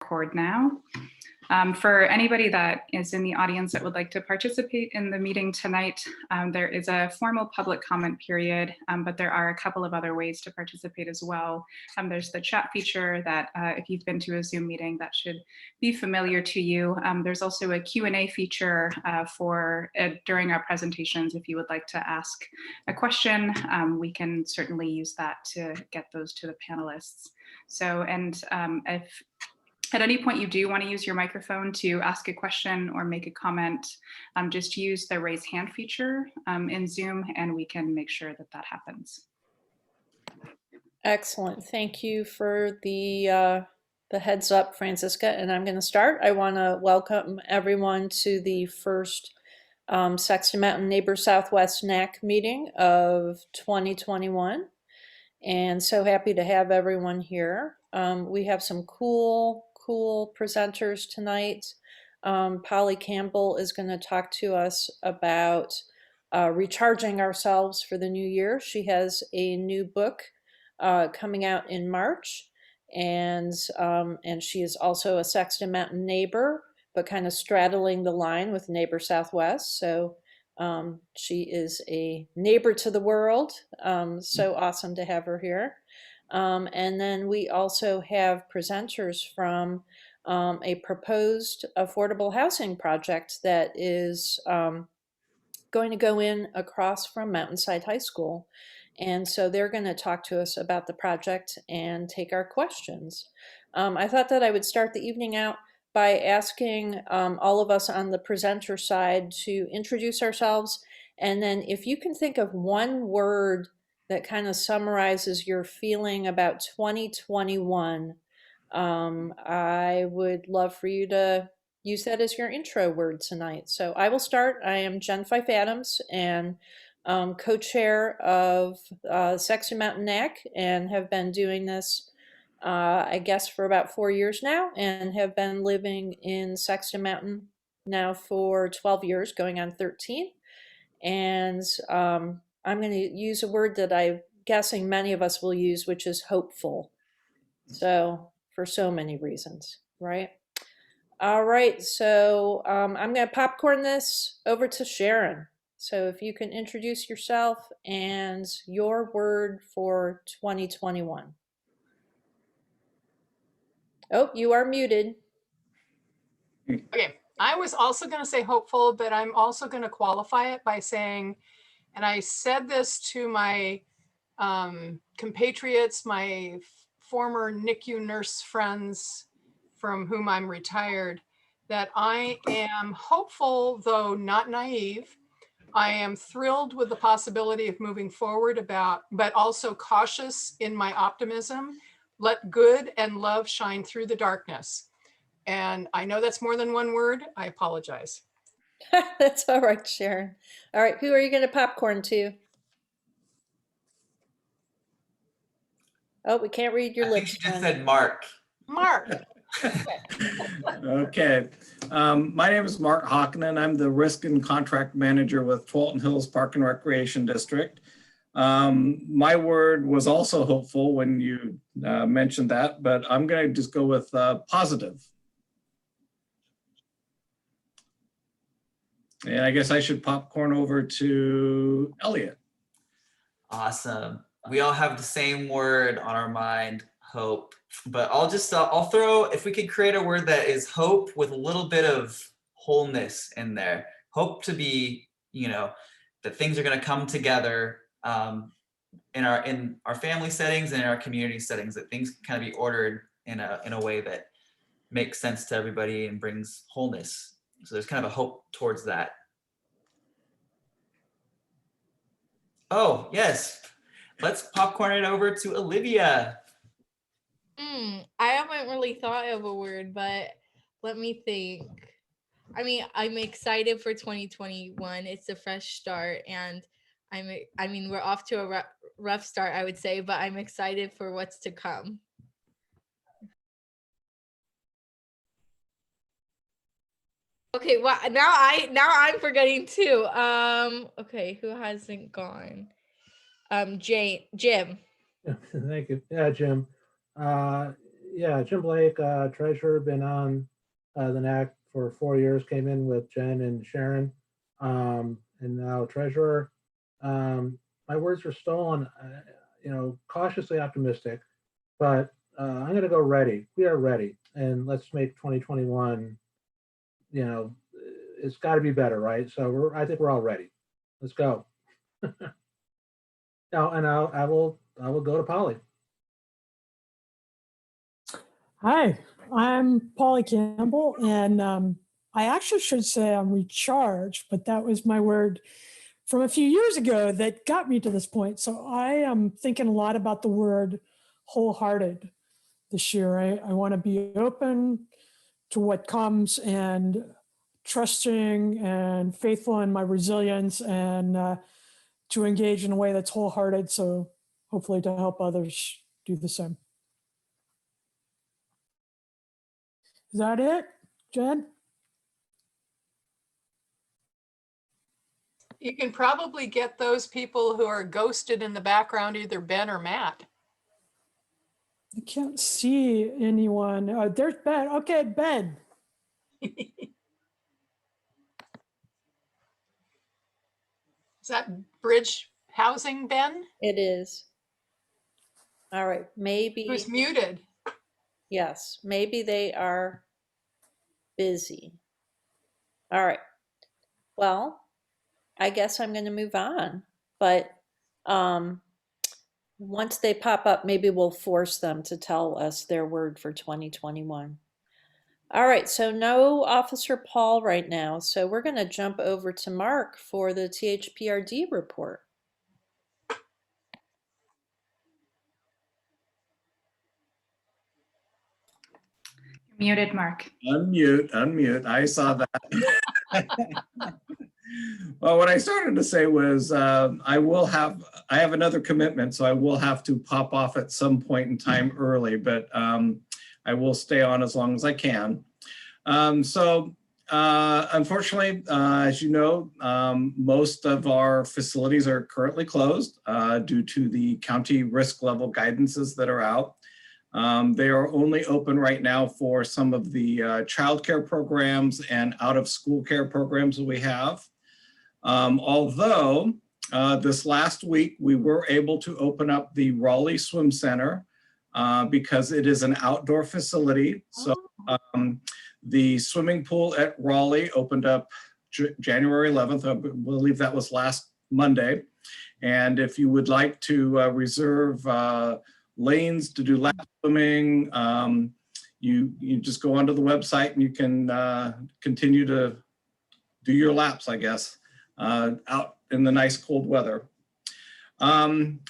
Record now. For anybody that is in the audience that would like to participate in the meeting tonight, there is a formal public comment period, but there are a couple of other ways to participate as well. There's the chat feature that if you've been to a Zoom meeting, that should be familiar to you. There's also a Q&A feature for during our presentations. If you would like to ask a question, we can certainly use that to get those to the panelists. So, and if at any point you do want to use your microphone to ask a question or make a comment, just use the raise hand feature in Zoom and we can make sure that that happens. Excellent. Thank you for the heads up, Franziska. And I'm going to start. I want to welcome everyone to the first Sexton Mountain Neighbor Southwest NAC meeting of 2021. And so happy to have everyone here. We have some cool presenters tonight. Polly Campbell is going to talk to us about recharging ourselves for the new year. She has a new book coming out in March, and she is also a Sexton Mountain neighbor, but kind of straddling the line with Neighbor Southwest. So she is a neighbor to the world. So awesome to have her here. And then we also have presenters from a proposed affordable housing project that is going to go in across from Mountainside High School. And so they're going to talk to us about the project and take our questions. I thought that I would start the evening out by asking all of us on the presenter side to introduce ourselves. And then if you can think of one word that kind of summarizes your feeling about 2021, I would love for you to use that as your intro word tonight. So I will start. I am Jen Fife-Adams and co-chair of Sexton Mountain NAC and have been doing this, I guess, for about 4 years now and have been living in Sexton Mountain now for 12 years, going on 13. And I'm going to use a word that I'm guessing many of us will use, which is hopeful. So for so many reasons, right? All right, so I'm going to popcorn this over to Sharon. So if you can introduce yourself and your word for 2021. Oh, you are muted. Okay, I was also going to say hopeful, but I'm also going to qualify it by saying, and I said this to my compatriots, my former NICU nurse friends from whom I'm retired, that I am hopeful, though not naive. I am thrilled with the possibility of moving forward but also cautious in my optimism. Let good and love shine through the darkness. And I know that's more than one word. I apologize. That's all right, Sharon. All right, who are you going to popcorn to? Oh, we can't read your lips. I think she just said Mark. Mark. Okay. My name is Mark Hokkanen. I'm the Risk and Contract Manager with Tualatin Hills Park and Recreation District. My word was also hopeful when you mentioned that, but I'm going to just go with positive. And I guess I should popcorn over to Elliot. Awesome. We all have the same word on our mind, hope. But I'll throw, if we could create a word that is hope with a little bit of wholeness in there. Hope to be, that things are going to come together in our family settings and in our community settings, that things kind of be ordered in a way that makes sense to everybody and brings wholeness. So there's kind of a hope towards that. Oh, yes. Let's popcorn it over to Olivia. I haven't really thought of a word, but let me think. I mean, I'm excited for 2021. It's a fresh start, and we're off to a rough start, I would say, but I'm excited for what's to come. Okay, well, now I'm forgetting too. Okay, who hasn't gone? Jim. Thank you. Yeah, Jim. Yeah, Jim Blaich, treasurer, been on the NAC for 4 years, came in with Jen and Sharon, and now treasurer. My words are stolen, cautiously optimistic, but I'm going to go ready. We are ready, and let's make 2021, it's got to be better, right? So I think we're all ready. Let's go. Now, and I will go to Polly. Hi, I'm Polly Campbell, and I actually should say I'm recharged, but that was my word from a few years ago that got me to this point. So I am thinking a lot about the word wholehearted this year. I want to be open to what comes and trusting and faithful in my resilience and to engage in a way that's wholehearted. So hopefully to help others do the same. Is that it, Jen? You can probably get those people who are ghosted in the background, either Ben or Matt. I can't see anyone. There's Ben. Okay, Ben. Is that bridge housing, Ben? It is. All right, maybe. Who's muted? Yes, maybe they are busy. All right. Well, I guess I'm going to move on. But once they pop up, maybe we'll force them to tell us their word for 2021. All right, so no Officer Paul right now. So we're going to jump over to Mark for the THPRD report. Muted, Mark. Unmute. I saw that. Well, what I started to say was I have another commitment, so I will have to pop off at some point in time early, but I will stay on as long as I can. Unfortunately, as you know, most of our facilities are currently closed due to the county risk level guidances that are out. They are only open right now for some of the childcare programs and out of school care programs that we have. Although this last week we were able to open up the Raleigh Swim Center because it is an outdoor facility. So the swimming pool at Raleigh opened up January 11th. I believe that was last Monday. And if you would like to reserve lanes to do lap swimming, you just go onto the website and you can continue to do your laps, I guess, out in the nice cold weather.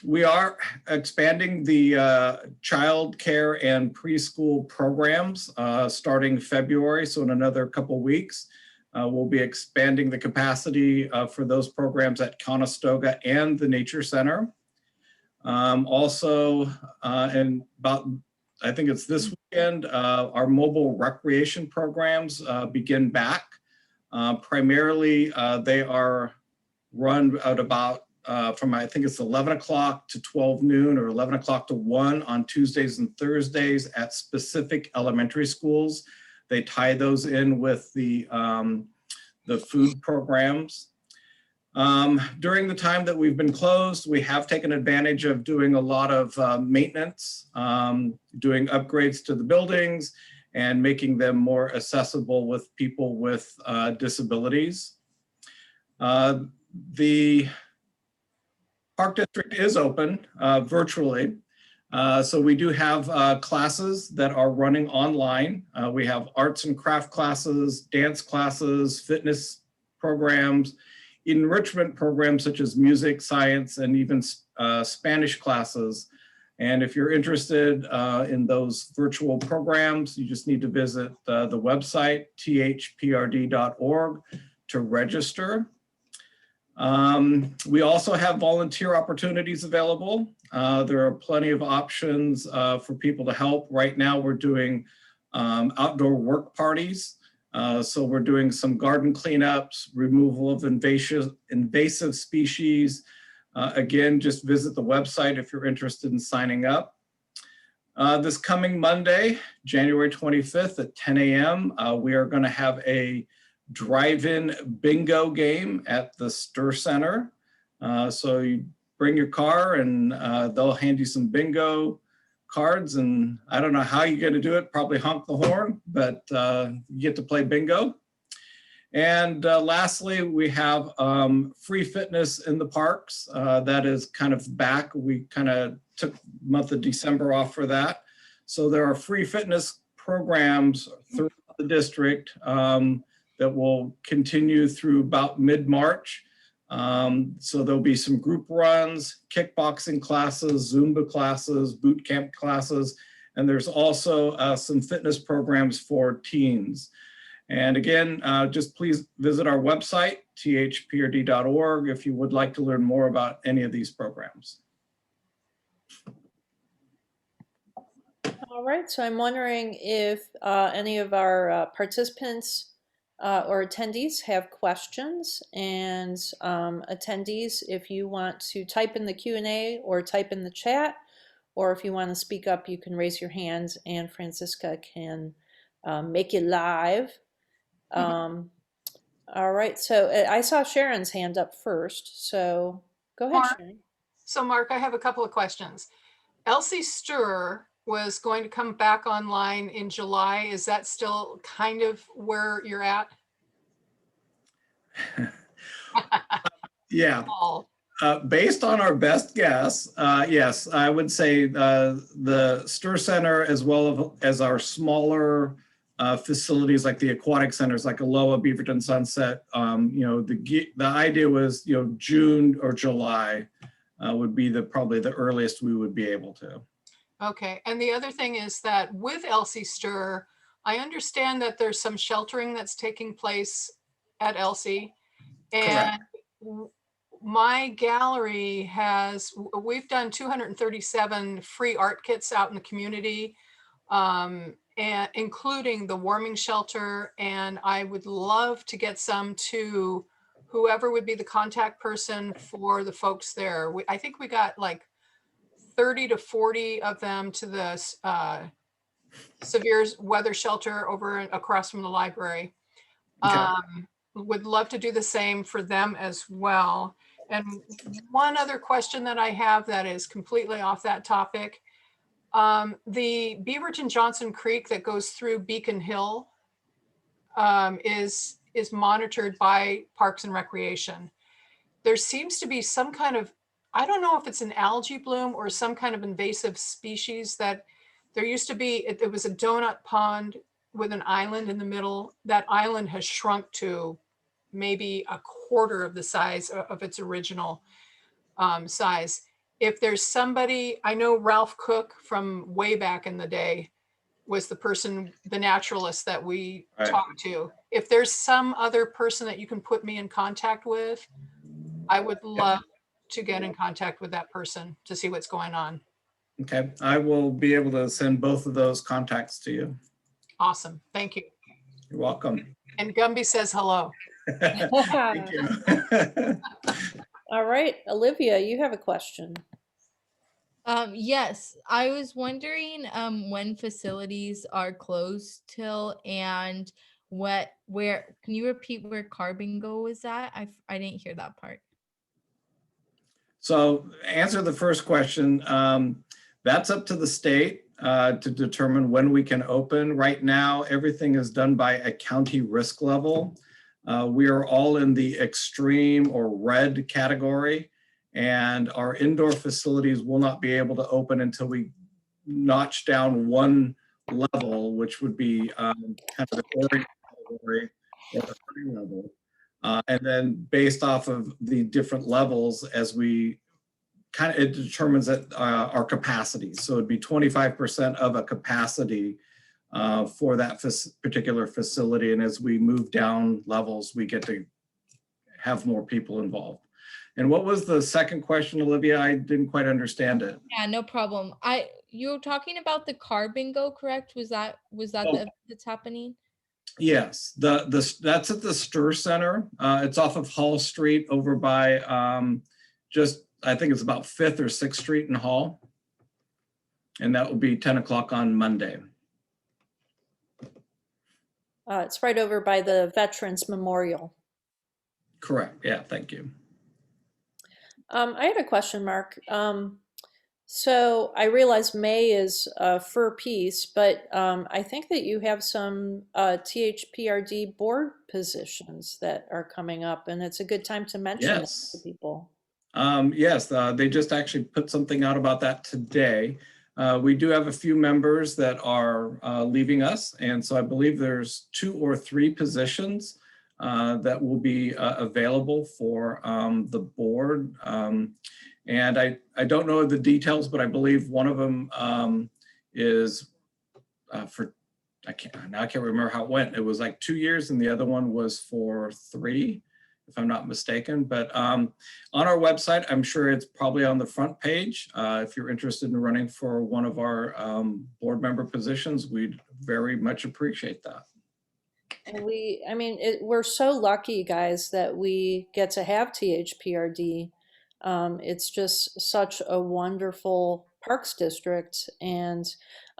We are expanding the child care and preschool programs starting February, so in another couple weeks. We'll be expanding the capacity for those programs at Conestoga and the Nature Center. Also, and about, I think it's this weekend, our mobile recreation programs begin back. Primarily, they are run at about from, I think it's 11 o'clock to 12 noon or 11 o'clock to 1 on Tuesdays and Thursdays at specific elementary schools. They tie those in with the food programs. During the time that we've been closed, we have taken advantage of doing a lot of maintenance, doing upgrades to the buildings and making them more accessible with people with disabilities. The Park District is open virtually. So we do have classes that are running online. We have arts and craft classes, dance classes, fitness programs, enrichment programs such as music, science, and even Spanish classes. And if you're interested in those virtual programs, you just need to visit the website, thprd.org, to register. We also have volunteer opportunities available. There are plenty of options for people to help. Right now, we're doing outdoor work parties. So we're doing some garden cleanups, removal of invasive species. Again, just visit the website if you're interested in signing up. This coming Monday, January 25th at 10 a.m., we are going to have a drive-in bingo game at the Sturtz Center. So you bring your car and they'll hand you some bingo cards, and I don't know how you're going to do it, probably honk the horn, but you get to play bingo. And lastly, we have free fitness in the parks. That is kind of back. We kind of took the month of December off for that. So there are free fitness programs throughout the district that will continue through about mid-March. So there'll be some group runs, kickboxing classes, Zumba classes, boot camp classes, and there's also some fitness programs for teens. And again, just please visit our website, thprd.org, if you would like to learn more about any of these programs. All right, so I'm wondering if any of our participants or attendees have questions, and attendees, if you want to type in the Q&A or type in the chat, or if you want to speak up, you can raise your hands and Franziska can make you live. All right, so I saw Sharon's hand up first, so go ahead, Mark. Sharon. So Mark, I have a couple of questions. Elsie Sturr was going to come back online in July. Is that still kind of where you're at? Yeah. Oh, Based on our best guess, yes, I would say the Sturtz Center, as well as our smaller facilities like the aquatic centers like Aloha, Beaverton, Sunset, the idea was, June or July would be probably the earliest we would be able to. okay. And the other thing is that with Elsie Sturr, I understand that there's some sheltering that's taking place at Elsie. And my gallery we've done 237 free art kits out in the community, and including the warming shelter. And I would love to get some to whoever would be the contact person for the folks there. I think we got like 30 to 40 of them to the severe weather shelter over across from the library. Okay. Would love to do the same for them as well. And one other question that I have that is completely off that topic. The Beaverton Johnson Creek that goes through Beacon Hill is monitored by Parks and Recreation. There seems to be some kind of, I don't know if it's an algae bloom or some kind of invasive species that there used to be, it was a donut pond with an island in the middle. That island has shrunk to maybe a quarter of the size of its original size. If there's somebody, I know Ralph Cook from way back in the day was the person, the naturalist that we talked to. If there's some other person that you can put me in contact with, I would love to get in contact with that person to see what's going on. Okay, I will be able to send both of those contacts to you. Awesome, thank you. You're welcome. And Gumby says hello. Thank you. All right, Olivia, you have a question. Yes, I was wondering when facilities are closed till, and where can you repeat where car bingo was at? I didn't hear that part. So answer the first question. That's up to the state to determine when we can open. Right now, everything is done by a county risk level. We are all in the extreme or red category, and our indoor facilities will not be able to open until we notch down one level, which would be kind of the orange category or the green level. And then based off of the different levels, as we it determines that our capacity. So it'd be 25% of a capacity for that particular facility. And as we move down levels, we get to have more people involved. And what was the second question, Olivia? I didn't quite understand it. Yeah, no problem. You were talking about the car bingo, correct? Was that the that's happening? Yes, that's at the Sturtz Center. It's off of Hall Street over by I think it's about 5th or 6th Street in Hall. And that will be 10 o'clock on Monday. It's right over by the Veterans Memorial. Correct. Yeah, thank you. I had a question, Mark. So I realize May is for peace, but I think that you have some THPRD board positions that are coming up, and it's a good time to mention that to Yes. people. Yes, they just actually put something out about that today. We do have a few members that are leaving us, and so I believe there's 2 or 3 positions that will be available for the board. And I don't know the details, but I believe one of them is for, I can't remember how it went. It was like 2 years and the other one was for 3, if I'm not mistaken. But on our website, I'm sure it's probably on the front page. If you're interested in running for one of our board member positions, we'd very much appreciate that. And we're so lucky, guys, that we get to have THPRD. It's just such a wonderful parks district, and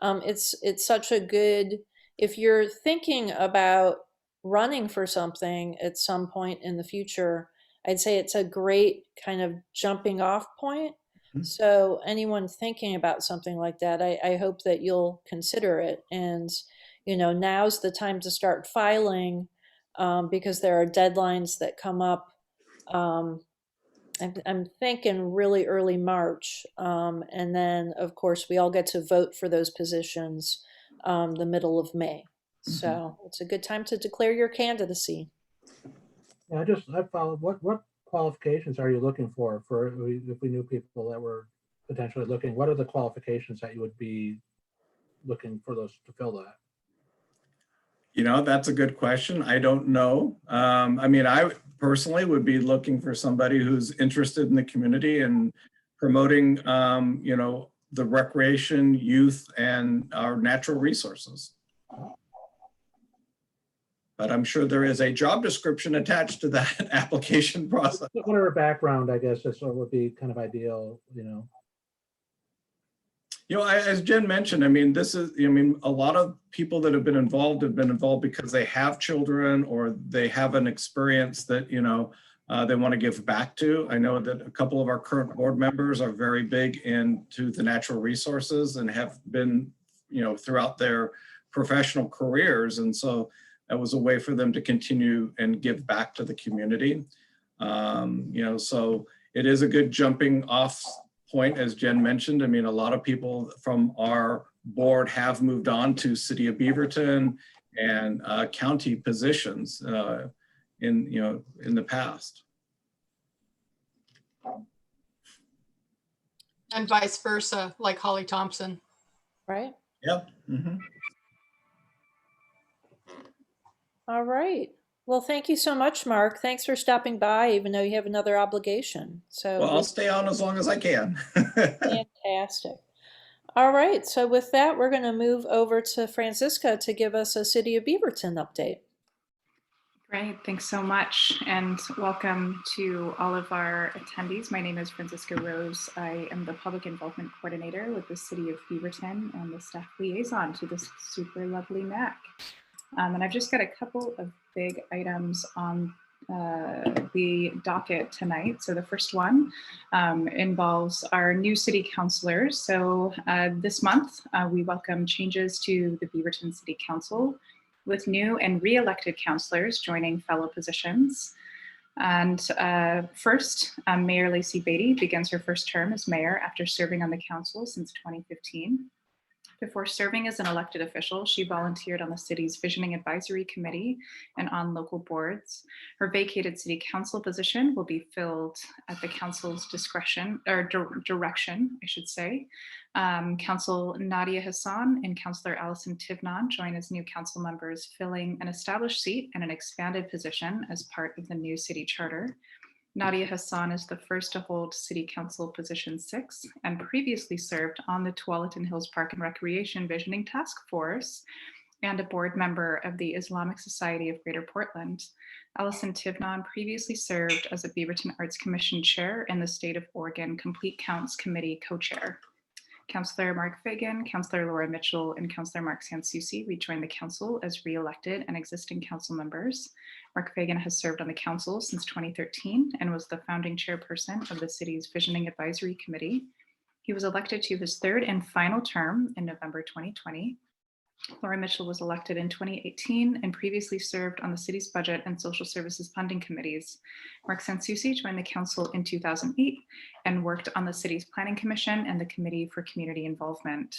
it's such a good, if you're thinking about running for something at some point in the future, I'd say it's a great kind of jumping off point. Mm-hmm. So anyone thinking about something like that, I hope that you'll consider it. And now's the time to start filing, because there are deadlines that come up. I'm thinking really early March. And then, of course, we all get to vote for those positions the middle of May. So it's a good time to declare your candidacy. Yeah, I followed. What qualifications are you looking for if we knew people that were potentially looking? What are the qualifications that you would be looking for those to fill that? That's a good question. I don't know. I personally would be looking for somebody who's interested in the community and promoting, the recreation, youth, and our natural resources. But I'm sure there is a job description attached to that application process. Whatever background, I guess, this would be kind of ideal, As Jen mentioned, a lot of people that have been involved because they have children or they have an experience that, they want to give back to. I know that a couple of our current board members are very big into the natural resources and have been, throughout their professional careers. And so that was a way for them to continue and give back to the community. So it is a good jumping off point, as Jen mentioned. a lot of people from our board have moved on to City of Beaverton and county positions in the past. And vice versa, like Holly Thompson. Right? Yep. Mm-hmm. All right. Well, thank you so much, Mark. Thanks for stopping by, even though you have another obligation. So Well, I'll stay on as long as I can. Fantastic. All right. So with that, we're going to move over to Franziska to give us a City of Beaverton update. Great, thanks so much, and welcome to all of our attendees. My name is Franziska Rose. I am the Public Involvement Coordinator with the City of Beaverton and the Staff Liaison to this super lovely NAC. And I've just got a couple of big items on the docket tonight. So the first one involves our new City Councillors. So this month, we welcome changes to the Beaverton City Council, with new and re-elected councillors joining fellow positions. And first, Mayor Lacey Beatty begins her first term as mayor after serving on the council since 2015. Before serving as an elected official, she volunteered on the city's Visioning Advisory Committee and on local boards. Her vacated city council position will be filled at the council's discretion, or direction, I should say. Council Nadia Hassan and Councillor Alison Tivnon join as new council members, filling an established seat and an expanded position as part of the new city charter. Nadia Hassan is the first to hold City Council position 6 and previously served on the Tualatin Hills Park and Recreation Visioning Task Force and a board member of the Islamic Society of Greater Portland. Alison Tivnon previously served as a Beaverton Arts Commission chair and the State of Oregon Complete Counts Committee co-chair. Councillor Mark Fagan, Councillor Laura Mitchell, and Councillor Mark Sansucci rejoined the council as re-elected and existing council members. Mark Fagan has served on the council since 2013 and was the founding chairperson of the city's Visioning Advisory Committee. He was elected to his third and final term in November 2020. Laura Mitchell was elected in 2018 and previously served on the city's budget and social services funding committees. Mark Sansucci joined the council in 2008 and worked on the city's planning commission and the committee for community involvement.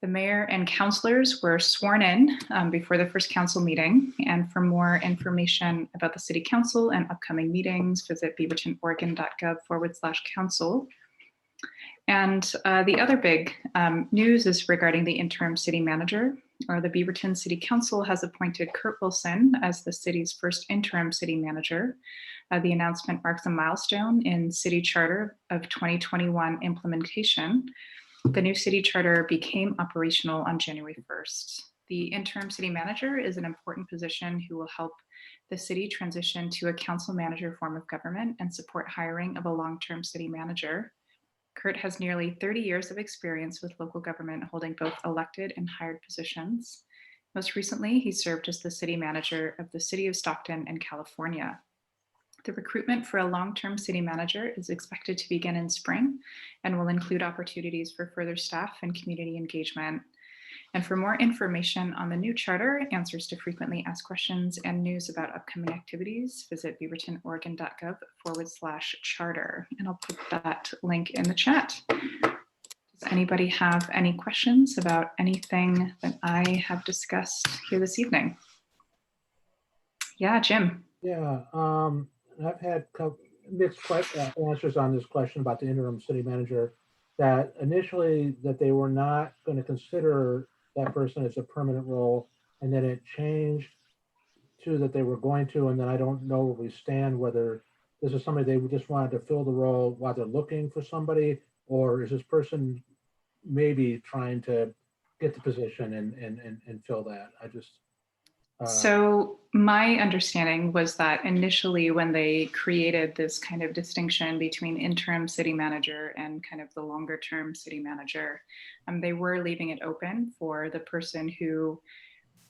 The mayor and councillors were sworn in before the first council meeting. And for more information about the city council and upcoming meetings, visit beavertonoregon.gov/council. And the other big news is regarding the interim city manager. The Beaverton City Council has appointed Kurt Wilson as the city's first interim city manager. The announcement marks a milestone in City Charter of 2021 implementation. The new city charter became operational on January 1st. The interim city manager is an important position who will help the city transition to a council manager form of government and support hiring of a long-term city manager. Kurt has nearly 30 years of experience with local government, holding both elected and hired positions. Most recently, he served as the city manager of the city of Stockton in California. The recruitment for a long-term city manager is expected to begin in spring and will include opportunities for further staff and community engagement. And for more information on the new charter, answers to frequently asked questions, and news about upcoming activities, visit beavertonoregon.gov/charter. And I'll put that link in the chat. Does anybody have any questions about anything that I have discussed here this evening? Yeah, Jim. Yeah, I've had mixed answers on this question about the interim city manager. That initially that they were not going to consider that person as a permanent role, and then it changed to that they were going to, and then I don't know where we stand, whether this is somebody they just wanted to fill the role while they're looking for somebody, or is this person maybe trying to get the position and fill that? I just So my understanding was that initially when they created this kind of distinction between interim city manager and kind of the longer term city manager, they were leaving it open for the person who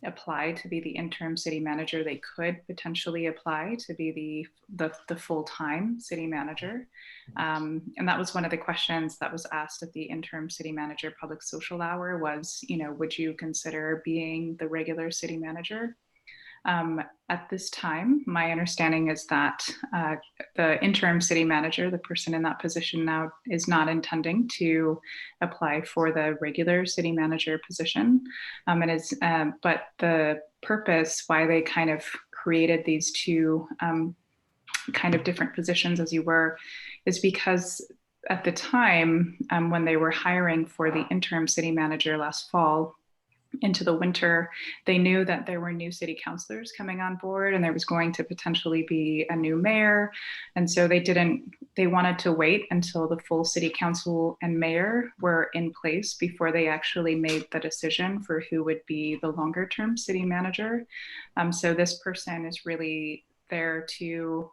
applied to be the interim city manager. They could potentially apply to be the full-time city manager. And that was one of the questions that was asked at the interim city manager public social hour was, would you consider being the regular city manager? At this time, my understanding is that the interim city manager, the person in that position now, is not intending to apply for the regular city manager position. But the purpose why they kind of created these two kind of different positions, as you were, is because at the time when they were hiring for the interim city manager last fall, into the winter, they knew that there were new city councillors coming on board and there was going to potentially be a new mayor. And so they wanted to wait until the full city council and mayor were in place before they actually made the decision for who would be the longer term city manager. So this person is really there to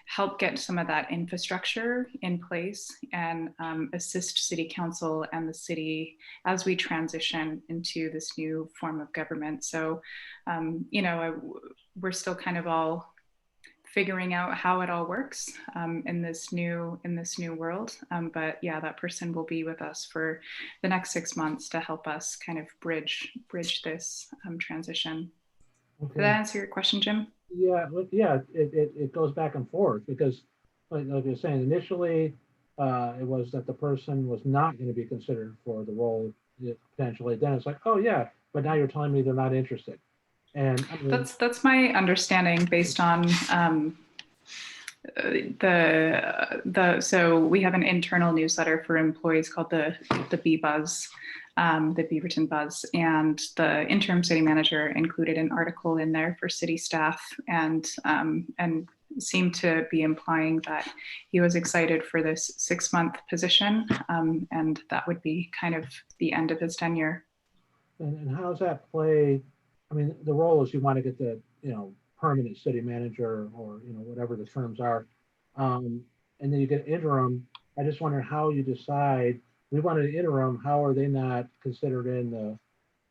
help get some of that infrastructure in place and assist city council and the city as we transition into this new form of government. So, we're still kind of all figuring out how it all works in this new world. But yeah, that person will be with us for the next 6 months to help us kind of bridge this transition. okay. Did that answer your question, Jim? Yeah, it goes back and forth because, like you're saying, initially it was that the person was not going to be considered for the role potentially. Then it's like, oh yeah, but now you're telling me they're not interested. And I mean, that's my understanding based on so we have an internal newsletter for employees called the B-Buzz. The Beaverton Buzz, and the interim city manager included an article in there for city staff and seemed to be implying that he was excited for this 6-month position, and that would be kind of the end of his tenure. and how does that play? I mean, the role is you want to get the permanent city manager or whatever the terms are, and then you get interim. I just wonder how you decide we wanted an interim, how are they not considered in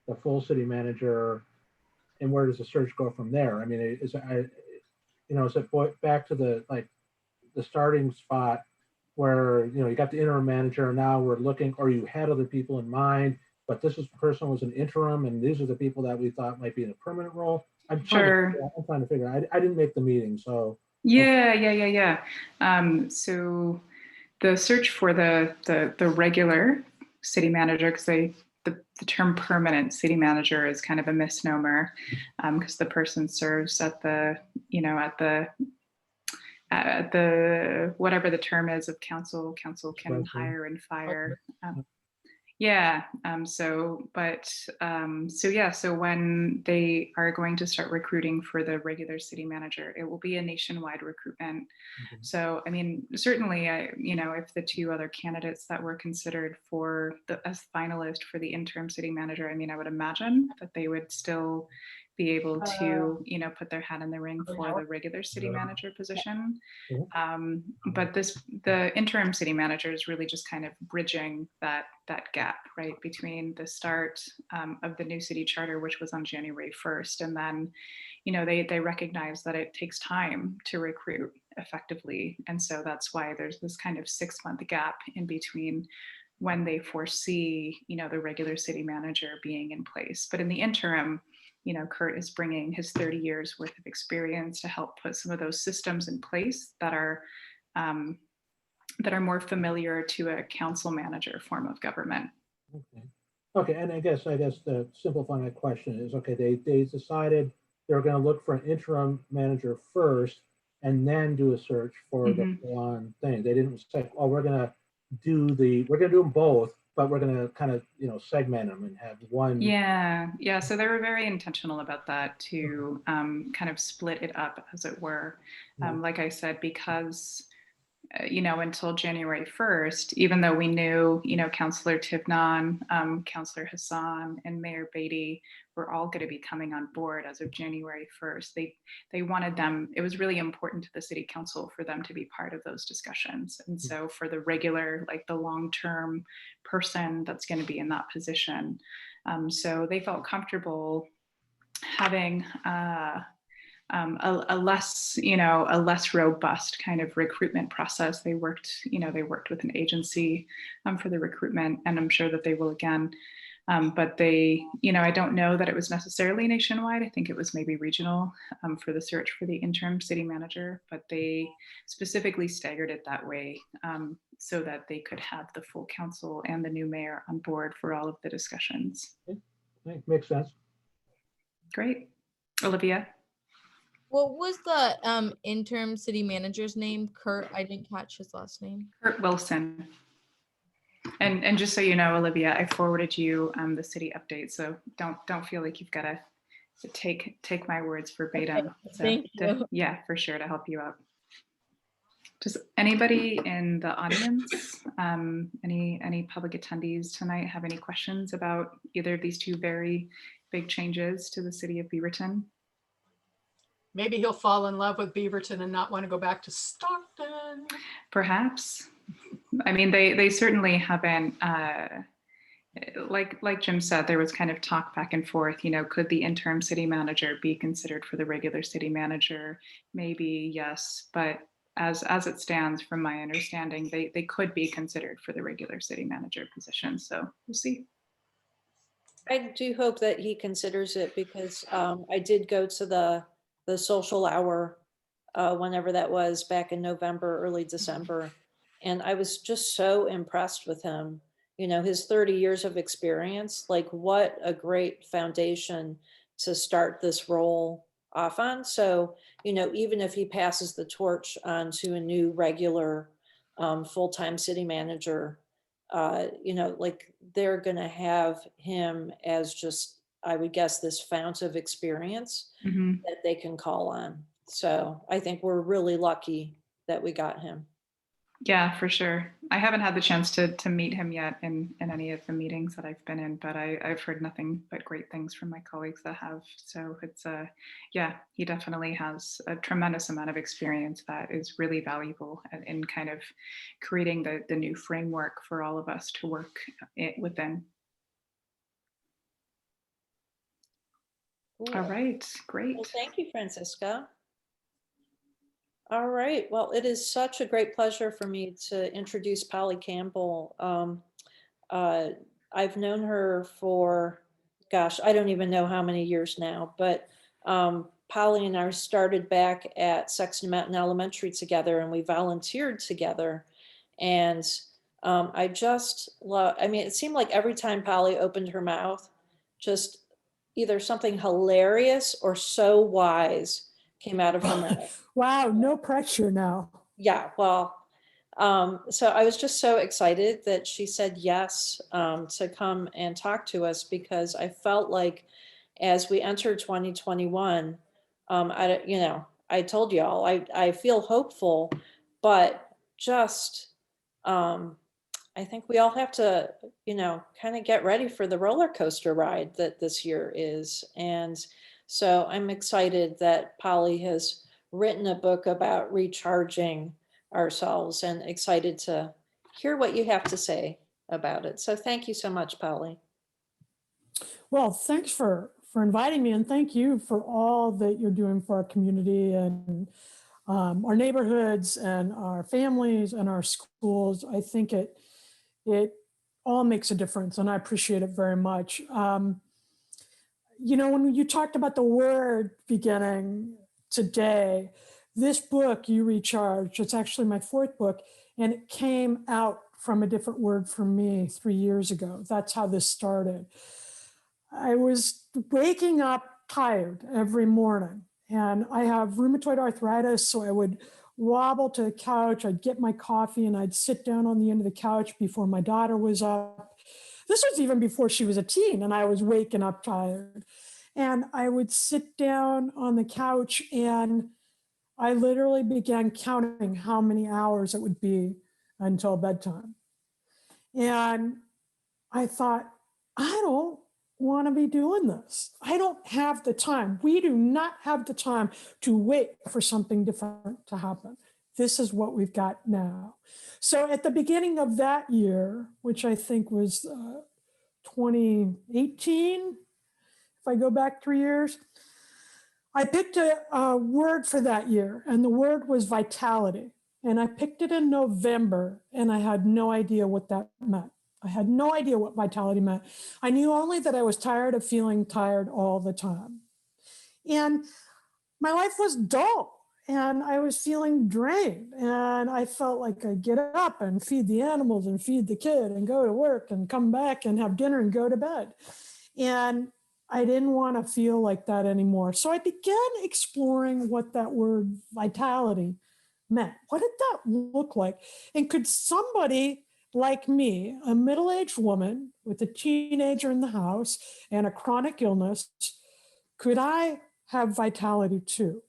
the full city manager? And where does the search go from there? I mean, is it back to the starting spot where, you got the interim manager and now we're looking, or you had other people in mind, but this person was an interim and these are the people that we thought might be in a permanent role. I'm trying to figure out. I didn't make the meeting, so. Yeah. So the search for the regular city manager, because the term permanent city manager is kind of a misnomer, because the person serves at the whatever the term is of council can hire and fire. So when they are going to start recruiting for the regular city manager, it will be a nationwide recruitment. So, I mean, certainly, if the two other candidates that were considered as finalist for the interim city manager, I mean, I would imagine that they would still be able to, put their hat in the ring for the regular city manager position. But the interim city manager is really just kind of bridging that gap, right, between the start of the new city charter, which was on January 1st, and then, they recognize that it takes time to recruit effectively, and so that's why there's this kind of 6-month gap in between when they foresee, the regular city manager being in place. But in the interim, Kurt is bringing his 30 years worth of experience to help put some of those systems in place that are more familiar to a council manager form of government. Okay, and I guess the simplifying that question is, okay, they decided they're going to look for an interim manager first and then do a search for the one thing. They didn't say, oh, we're going to do them both, but we're going to kind of, segment them and have one. Yeah. So they were very intentional about that to kind of split it up, as it were. Like I said, because, until January 1st, even though we knew, Councillor Tivnon, Councillor Hassan, and Mayor Beatty were all going to be coming on board as of January 1st, they wanted them, it was really important to the city council for them to be part of those discussions. And so for the regular, the long-term person that's going to be in that position, so they felt comfortable having a less robust kind of recruitment process. They worked with an agency for the recruitment, and I'm sure that they will again. But they, I don't know that it was necessarily nationwide. I think it was maybe regional for the search for the interim city manager, but they specifically staggered it that way so that they could have the full council and the new mayor on board for all of the discussions. Okay. Makes sense. Great. Olivia? What was the interim city manager's name? Kurt, I didn't catch his last name. Kurt Wilson. And just so you know, Olivia, I forwarded you the city update, so don't feel like you've got to take my words verbatim. Okay, so thank you. Yeah, for sure, to help you out. Does anybody in the audience, any public attendees tonight, have any questions about either of these two very big changes to the city of Beaverton? Maybe he'll fall in love with Beaverton and not want to go back to Stockton. Perhaps. I mean, they certainly haven't, like Jim said, there was kind of talk back and forth, could the interim city manager be considered for the regular city manager? Maybe, yes, but as it stands, from my understanding, they could be considered for the regular city manager position. So we'll see. I do hope that he considers it, because I did go to the social hour whenever that was, back in November, early December. And I was just so impressed with him, his 30 years of experience, what a great foundation to start this role off on. So, even if he passes the torch on to a new regular full-time city manager, they're going to have him as just, I would guess, this fount of experience that they can call on. So I think we're really lucky that we got him. Yeah, for sure. I haven't had the chance to meet him yet in any of the meetings that I've been in, but I've heard nothing but great things from my colleagues that have. So it's yeah, he definitely has a tremendous amount of experience that is really valuable in kind of creating the new framework for all of us to work within. Cool. All right, great. Well, thank you, Franziska. All right. Well, it is such a great pleasure for me to introduce Polly Campbell. I've known her for, gosh, I don't even know how many years now, but Polly and I started back at Sexton Mountain Elementary together, and we volunteered together. And I just love, I mean, it seemed like every time Polly opened her mouth, just either something hilarious or so wise came out of her mouth. Wow, no pressure now. Yeah, well, so I was just so excited that she said yes to come and talk to us, because I felt like as we entered 2021, I told y'all, I feel hopeful, but just, I think we all have to, kind of get ready for the roller coaster ride that this year is. And so I'm excited that Polly has written a book about recharging ourselves, and excited to hear what you have to say about it. So thank you so much, Polly. Well, thanks for inviting me, and thank you for all that you're doing for our community and our neighborhoods and our families and our schools. I think it all makes a difference, and I appreciate it very much. When you talked about the word beginning today, this book, You Recharge, it's actually my 4th book, and it came out from a different word for me 3 years ago. That's how this started. I was waking up tired every morning, and I have rheumatoid arthritis, so I would wobble to the couch, I'd get my coffee, and I'd sit down on the end of the couch before my daughter was up. This was even before she was a teen, and I was waking up tired. And I would sit down on the couch, and I literally began counting how many hours it would be until bedtime. And I thought, I don't want to be doing this. I don't have the time. We do not have the time to wait for something different to happen. This is what we've got now. So at the beginning of that year, which I think was 2018, if I go back 3 years, I picked a word for that year, and the word was vitality. And I picked it in November, and I had no idea what that meant. I had no idea what vitality meant. I knew only that I was tired of feeling tired all the time. And my life was dull, and I was feeling drained, and I felt like I'd get up and feed the animals and feed the kid and go to work and come back and have dinner and go to bed. And I didn't want to feel like that anymore. So I began exploring what that word vitality meant. What did that look like? And could somebody like me, a middle-aged woman with a teenager in the house and a chronic illness, could I have vitality too?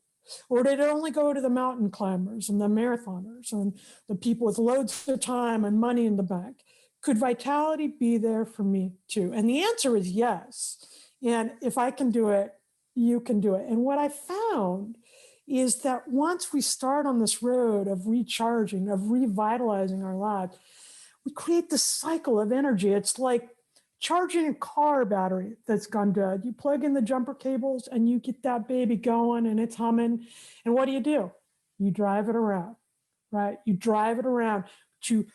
Or did it only go to the mountain climbers and the marathoners and the people with loads of time and money in the bank? Could vitality be there for me too? And the answer is yes. And if I can do it, you can do it. And what I found is that once we start on this road of recharging, of revitalizing our lives, we create this cycle of energy. It's like charging a car battery that's gone dead. You plug in the jumper cables and you get that baby going and it's humming. And what do? You drive it around, right? You drive it around to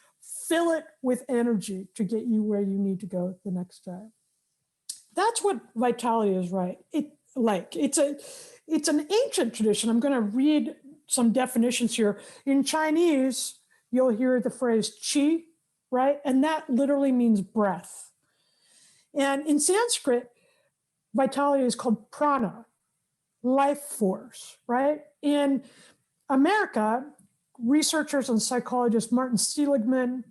fill it with energy to get you where you need to go the next day. That's what vitality is, right? It's an ancient tradition. I'm going to read some definitions here. In Chinese, you'll hear the phrase qi, right? And that literally means breath. And in Sanskrit, vitality is called prana, life force, right? In America, researchers and psychologists Martin Seligman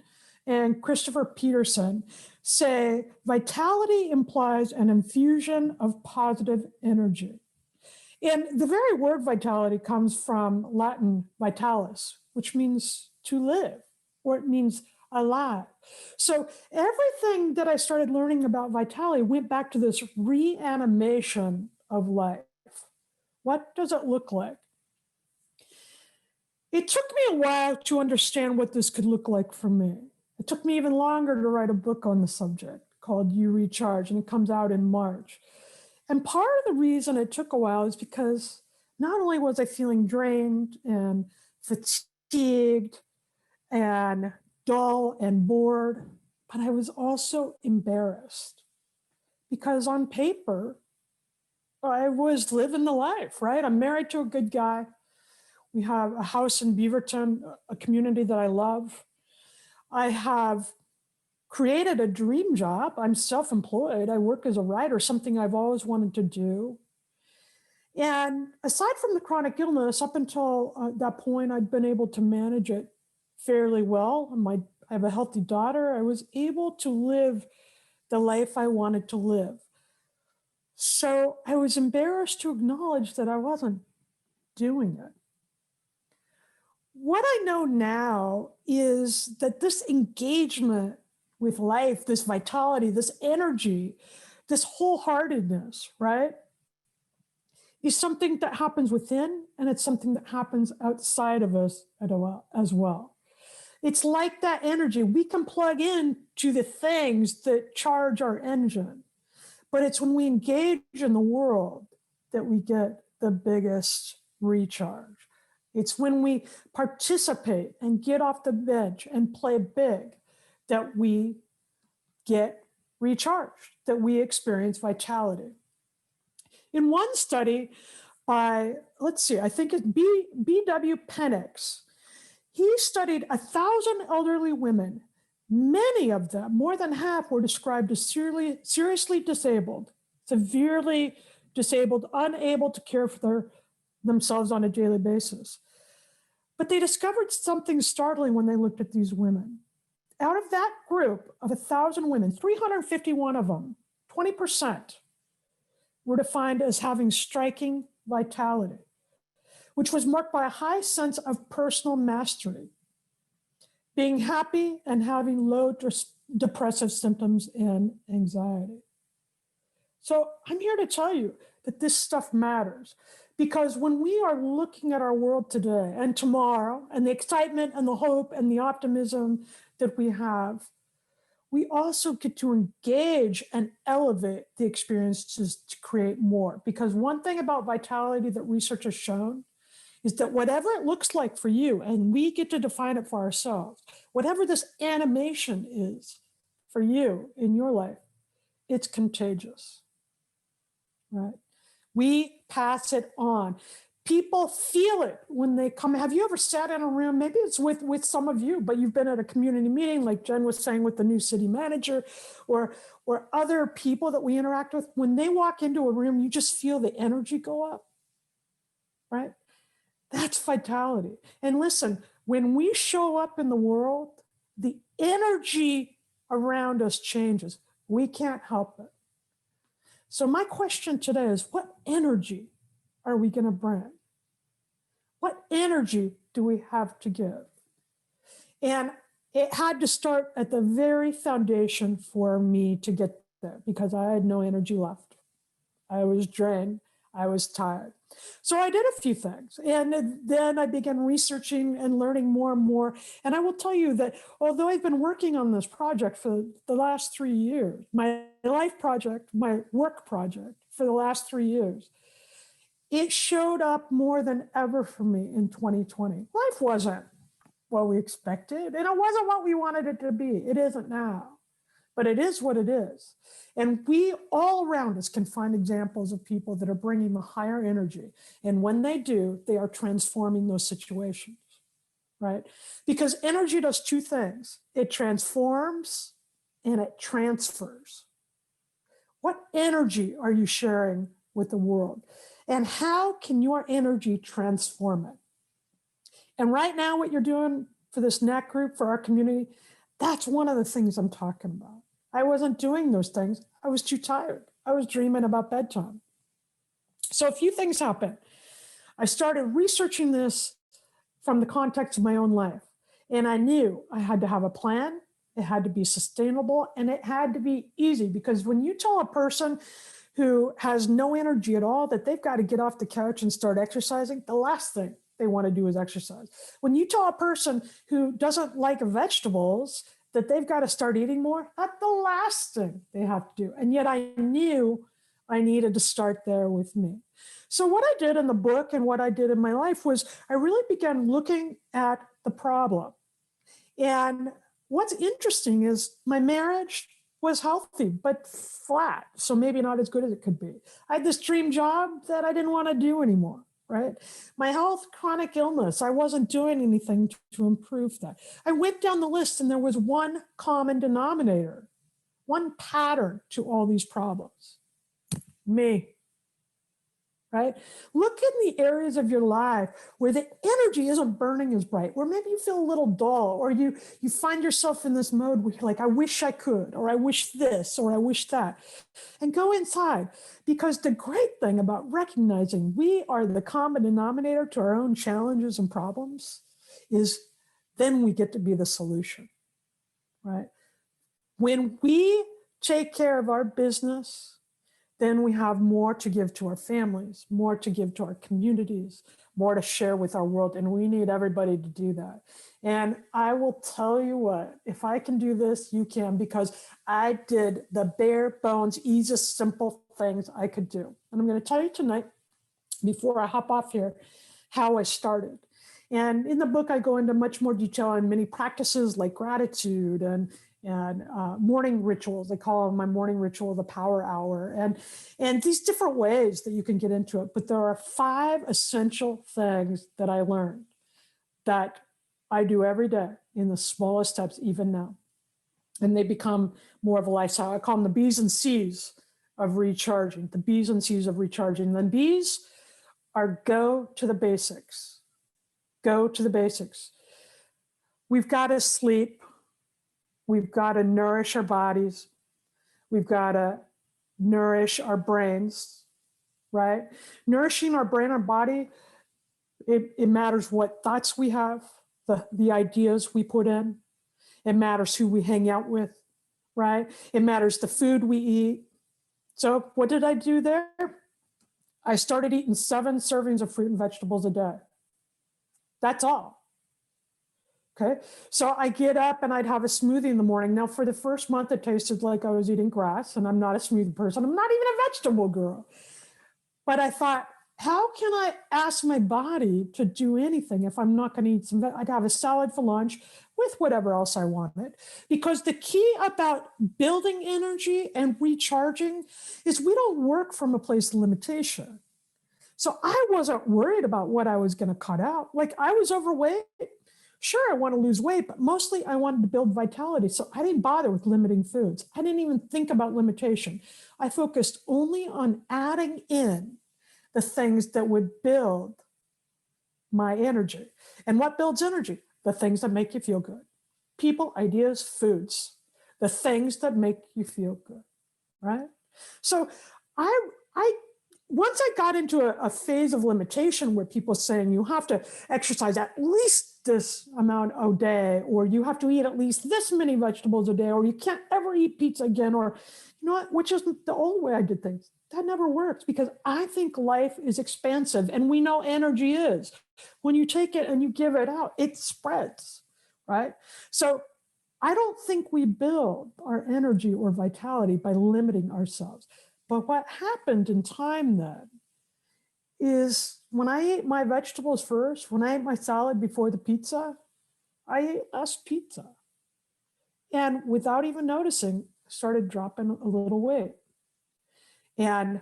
and Christopher Peterson say vitality implies an infusion of positive energy. And the very word vitality comes from Latin vitalis, which means to live, or it means alive. So everything that I started learning about vitality went back to this reanimation of life. What does it look like? It took me a while to understand what this could look like for me. It took me even longer to write a book on the subject called You Recharge, and it comes out in March. And part of the reason it took a while is because not only was I feeling drained and fatigued and dull and bored, but I was also embarrassed because on paper, I was living the life, right? I'm married to a good guy. We have a house in Beaverton, a community that I love. I have created a dream job. I'm self-employed. I work as a writer, something I've always wanted to do. And aside from the chronic illness, up until that point, I'd been able to manage it fairly well. I have a healthy daughter. I was able to live the life I wanted to live. So I was embarrassed to acknowledge that I wasn't doing it. What I know now is that this engagement with life, this vitality, this energy, this wholeheartedness, right, is something that happens within, and it's something that happens outside of us as well. It's like that energy. We can plug in to the things that charge our engine, but it's when we engage in the world that we get the biggest recharge. It's when we participate and get off the bench and play big that we get recharged, that we experience vitality. In one study by, I think it's B.W. Penix, he studied 1,000 elderly women. Many of them, more than half, were described as seriously disabled, severely disabled, unable to care for themselves on a daily basis. But they discovered something startling when they looked at these women. Out of that group of 1,000 women, 351 of them, 20%, were defined as having striking vitality, which was marked by a high sense of personal mastery, being happy and having low depressive symptoms and anxiety. So I'm here to tell you that this stuff matters, because when we are looking at our world today and tomorrow and the excitement and the hope and the optimism that we have, we also get to engage and elevate the experiences to create more. Because one thing about vitality that research has shown is that whatever it looks like for you, and we get to define it for ourselves, whatever this animation is for you in your life, it's contagious, right? We pass it on. People feel it when they come. Have you ever sat in a room, maybe it's with some of you, but you've been at a community meeting, like Jen was saying, with the new city manager or other people that we interact with. When they walk into a room, you just feel the energy go up, right? That's vitality. And listen, when we show up in the world, the energy around us changes. We can't help it. So my question today is, what energy are we going to bring? What energy do we have to give? And it had to start at the very foundation for me to get there, because I had no energy left. I was drained. I was tired. So I did a few things. And then I began researching and learning more and more. And I will tell you that although I've been working on this project for the last 3 years, my life project, my work project for the last 3 years, it showed up more than ever for me in 2020. Life wasn't what we expected, and it wasn't what we wanted it to be. It isn't now, but it is what it is. And we all around us can find examples of people that are bringing the higher energy. And when they do, they are transforming those situations, right? Because energy does two things. It transforms and it transfers. What energy are you sharing with the world? And how can your energy transform it? And right now, what you're doing for this NAC group, for our community, that's one of the things I'm talking about. I wasn't doing those things. I was too tired. I was dreaming about bedtime. So a few things happened. I started researching this from the context of my own life. And I knew I had to have a plan. It had to be sustainable, and it had to be easy, because when you tell a person who has no energy at all that they've got to get off the couch and start exercising, the last thing they want to do is exercise. When you tell a person who doesn't like vegetables that they've got to start eating more, that's the last thing they have to do. And yet I knew I needed to start there with me. So what I did in the book and what I did in my life was I really began looking at the problem. And what's interesting is my marriage was healthy, but flat. So maybe not as good as it could be. I had this dream job that I didn't want to do anymore, right? My health, chronic illness, I wasn't doing anything to improve that. I went down the list and there was one common denominator, one pattern to all these problems: me. Right? Look in the areas of your life where the energy isn't burning as bright, where maybe you feel a little dull, or you find yourself in this mode where you're like, I wish I could, or I wish this, or I wish that. And go inside, because the great thing about recognizing we are the common denominator to our own challenges and problems is then we get to be the solution, right? When we take care of our business, then we have more to give to our families, more to give to our communities, more to share with our world. And we need everybody to do that. And I will tell you what, if I can do this, you can, because I did the bare bones, easiest, simple things I could do. And I'm going to tell you tonight, before I hop off here, how I started. And in the book, I go into much more detail on many practices like gratitude and morning rituals. They call my morning ritual the power hour, and these different ways that you can get into it. But there are 5 essential things that I learned that I do every day in the smallest steps, even now. And they become more of a lifestyle. I call them the B's and C's of recharging, the B's and C's of recharging. The B's are go to the basics. Go to the basics. We've got to sleep. We've got to nourish our bodies. We've got to nourish our brains, right? Nourishing our brain, our body, it matters what thoughts we have, the ideas we put in. It matters who we hang out with, right? It matters the food we eat. So what did I do there? I started eating 7 servings of fruit and vegetables a day. That's all. Okay, so I get up and I'd have a smoothie in the morning. Now, for the first month, it tasted like I was eating grass, and I'm not a smoothie person. I'm not even a vegetable girl. But I thought, how can I ask my body to do anything if I'm not going to eat some? I'd have a salad for lunch with whatever else I wanted. Because the key about building energy and recharging is we don't work from a place of limitation. So I wasn't worried about what I was going to cut out. Like, I was overweight. Sure, I want to lose weight, but mostly I wanted to build vitality. So I didn't bother with limiting foods. I didn't even think about limitation. I focused only on adding in the things that would build my energy. And what builds energy? The things that make you feel good. People, ideas, foods, the things that make you feel good, right? So once I got into a phase of limitation where people saying you have to exercise at least this amount a day, or you have to eat at least this many vegetables a day, or you can't ever eat pizza again, or you know what, which is the old way I did things. That never works, because I think life is expansive, and we know energy is. When you take it and you give it out, it spreads, right? So I don't think we build our energy or vitality by limiting ourselves. But what happened in time then is when I ate my vegetables first, when I ate my salad before the pizza, I ate less pizza. And without even noticing, I started dropping a little weight. And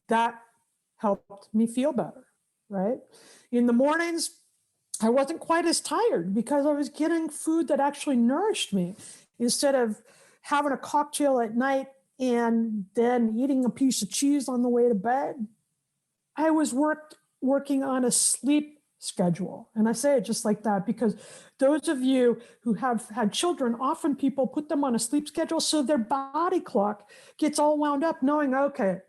that helped me feel better, right? In the mornings, I wasn't quite as tired because I was getting food that actually nourished me instead of having a cocktail at night and then eating a piece of cheese on the way to bed. I was working on a sleep schedule. And I say it just like that because those of you who have had children, often people put them on a sleep schedule so their body clock gets all wound up knowing, okay,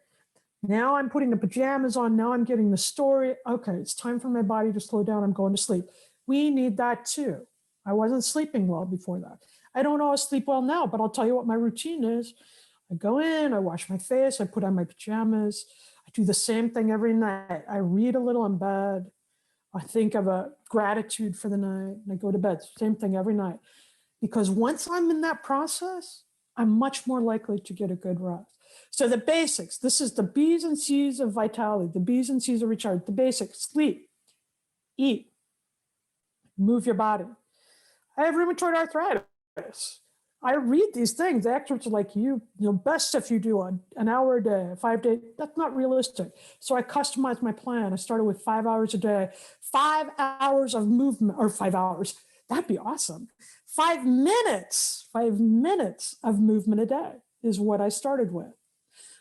now I'm putting the pajamas on, now I'm getting the story. Okay, it's time for my body to slow down, I'm going to sleep. We need that too, I wasn't sleeping well before that. I don't always sleep well now, but I'll tell you what my routine is. I go in, I wash my face, I put on my pajamas. I do the same thing every night. I read a little in bed. I think of a gratitude for the night and I go to bed. Same thing every night. Because once I'm in that process, I'm much more likely to get a good rest. So the basics, this is the B's and C's of vitality, the B's and C's of recharge, the basics: sleep, eat, move your body. I have rheumatoid arthritis. I read these things. The experts are like, best if you do an hour a day, 5 days. That's not realistic. So I customized my plan. I started with 5 hours a day, 5 hours of movement, or 5 hours. That'd be awesome. 5 minutes of movement a day is what I started with.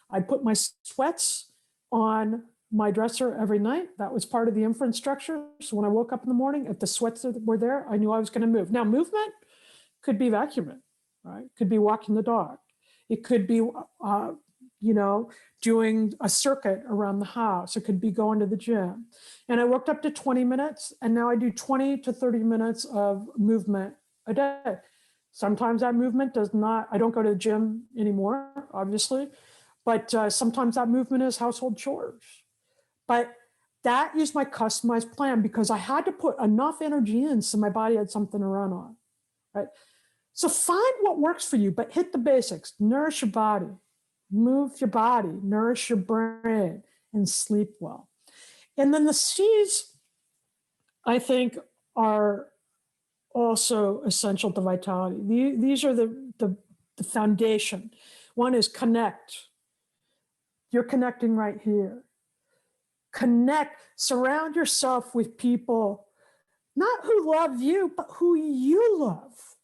I put my sweats on my dresser every night. That was part of the infrastructure. So when I woke up in the morning, if the sweats were there, I knew I was going to move. Now, movement could be vacuuming, right? Could be walking the dog. It could be, doing a circuit around the house. It could be going to the gym. And I worked up to 20 minutes, and now I do 20 to 30 minutes of movement a day. Sometimes that movement I don't go to the gym anymore, obviously, but sometimes that movement is household chores. But that is my customized plan because I had to put enough energy in so my body had something to run on, right? So find what works for you, but hit the basics. Nourish your body, move your body, nourish your brain, and sleep well. And then the C's, I think, are also essential to vitality. These are the foundation. One is connect. You're connecting right here. Connect, surround yourself with people, not who love you, but who you love.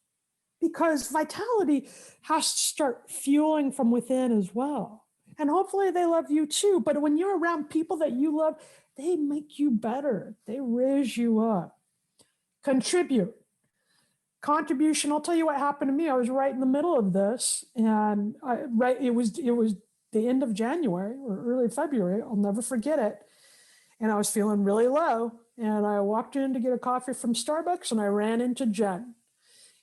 Because vitality has to start fueling from within as well. And hopefully they love you too. But when you're around people that you love, they make you better. They raise you up. Contribute. Contribution, I'll tell you what happened to me. I was right in the middle of this. And it was the end of January or early February. I'll never forget it. And I was feeling really low. And I walked in to get a coffee from Starbucks and I ran into Jen.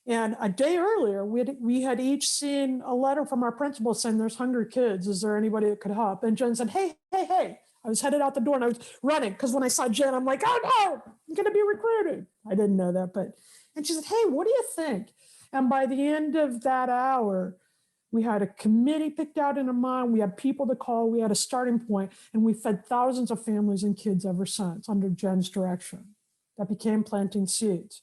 And a day earlier, we had each seen a letter from our principal saying there's hungry kids. Is there anybody that could help? And Jen said, hey. I was headed out the door and I was running because when I saw Jen, I'm like, oh no, I'm going to be recruited. I didn't know that, and she said, hey, what do you think? And by the end of that hour, we had a committee picked out in our mind. We had people to call. We had a starting point, and we fed thousands of families and kids ever since under Jen's direction. That became planting seeds.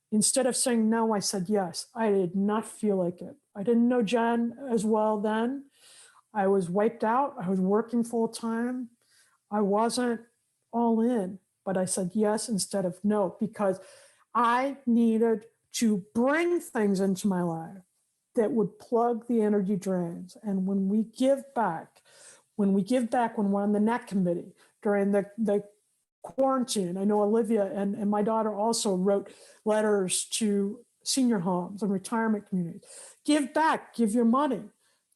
Instead of saying no, I said yes. I did not feel like it. I didn't know Jen as well then. I was wiped out. I was working full time. I wasn't all in, but I said yes instead of no, because I needed to bring things into my life that would plug the energy drains. And when we give back, when we're on the NAC committee during the quarantine, I know Olivia and my daughter also wrote letters to senior homes and retirement communities. Give back, give your money,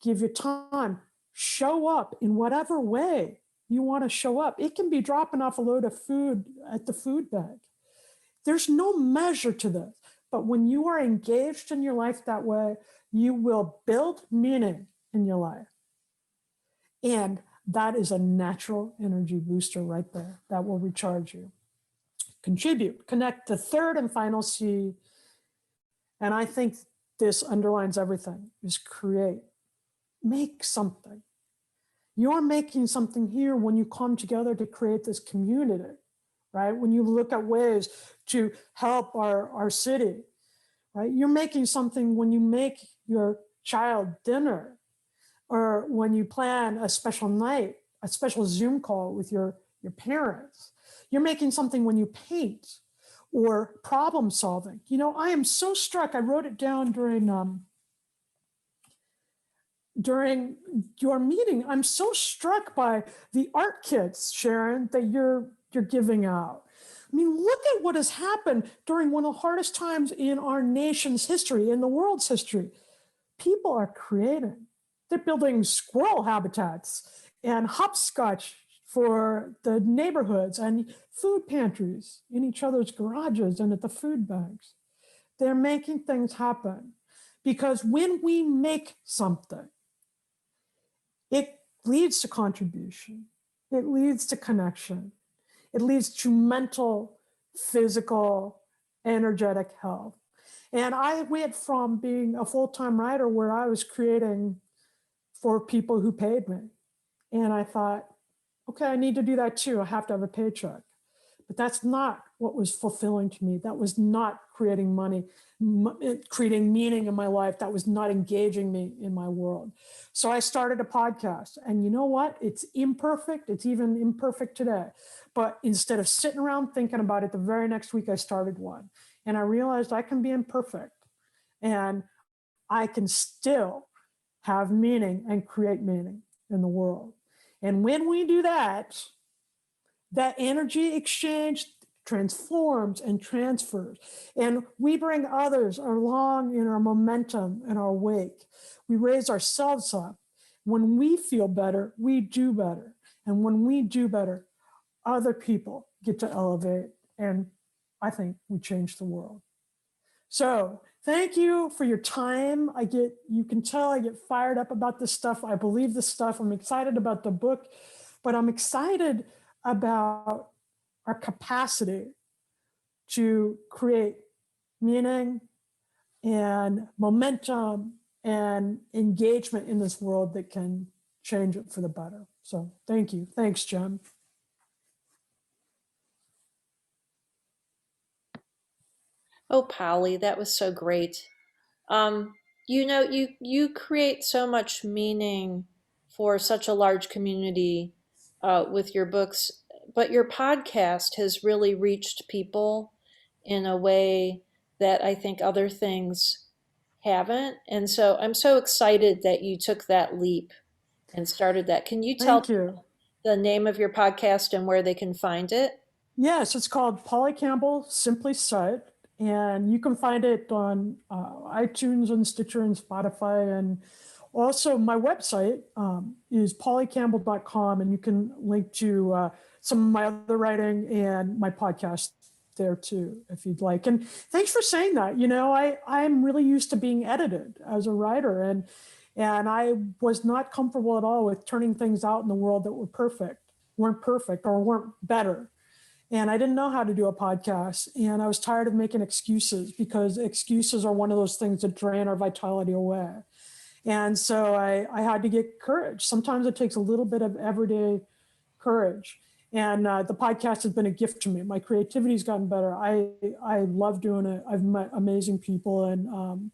give your time, show up in whatever way you want to show up. It can be dropping off a load of food at the food bank. There's no measure to this, but when you are engaged in your life that way, you will build meaning in your life. And that is a natural energy booster right there that will recharge you. Contribute, connect, the third and final C, and I think this underlines everything, is create. Make something. You're making something here when you come together to create this community, right? When you look at ways to help our city, right? You're making something when you make your child dinner, or when you plan a special night, a special Zoom call with your parents. You're making something when you paint or problem solving. I am so struck, I wrote it down during your meeting. I'm so struck by the art kits, Sharon, that you're giving out. I mean, look at what has happened during one of the hardest times in our nation's history, in the world's history. People are creating. They're building squirrel habitats and hopscotch for the neighborhoods and food pantries in each other's garages and at the food banks. they're making things happen. Because when we make something, it leads to contribution. It leads to connection. It leads to mental, physical, energetic health. And I went from being a full-time writer where I was creating for people who paid me. And I thought, okay, I need to do that too. I have to have a paycheck. But that's not what was fulfilling to me. That was not creating money, creating meaning in my life. That was not engaging me in my world. So I started a podcast. And you know what? It's imperfect. It's even imperfect today. But instead of sitting around thinking about it, the very next week I started one. And I realized I can be imperfect. And I can still have meaning and create meaning in the world. And when we do that, that energy exchange transforms and transfers. And we bring others along in our momentum and our wake. We raise ourselves up. When we feel better, we do better. And when we do better, other people get to elevate. And I think we change the world. So thank you for your time. You can tell I get fired up about this stuff. I believe this stuff. I'm excited about the book, but I'm excited about our capacity to create meaning and momentum and engagement in this world that can change it for the better. So thank you. Thanks, Jen. Oh, Polly, that was so great. You know, you create so much meaning for such a large community with your books, but your podcast has really reached people in a way that I think other things haven't. And so I'm so excited that you took that leap and started that. Can you tell Thank you. the name of your podcast and where they can find it? Yes, it's called Polly Campbell Simply Said, and you can find it on iTunes and Stitcher and Spotify. And also my website is pollycampbell.com, and you can link to some of my other writing and my podcast there too, if you'd like. And thanks for saying that. You know, I'm really used to being edited as a writer, and I was not comfortable at all with turning things out in the world that weren't perfect or weren't better. And I didn't know how to do a podcast. And I was tired of making excuses, because excuses are one of those things that drain our vitality away. And so I had to get courage. Sometimes it takes a little bit of everyday courage. And the podcast has been a gift to me. My creativity's gotten better. I love doing it. I've met amazing people. And,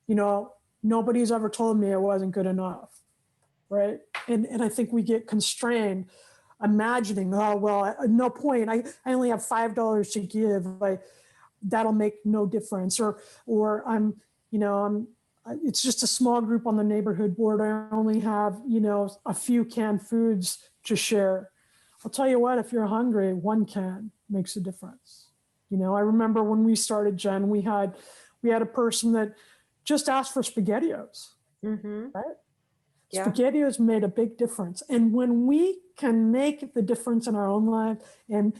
you know, nobody's ever told me I wasn't good enough, right? And I think we get constrained imagining, oh, well, at no point, I only have $5 to give, that'll make no difference. Or it's just a small group on the neighborhood board. I only have, a few canned foods to share. I'll tell you what, if you're hungry, one can makes a difference. I remember when we started, Jen, we had a person that just asked for SpaghettiOs, right? Yeah. SpaghettiOs made a big difference. And when we can make the difference in our own life and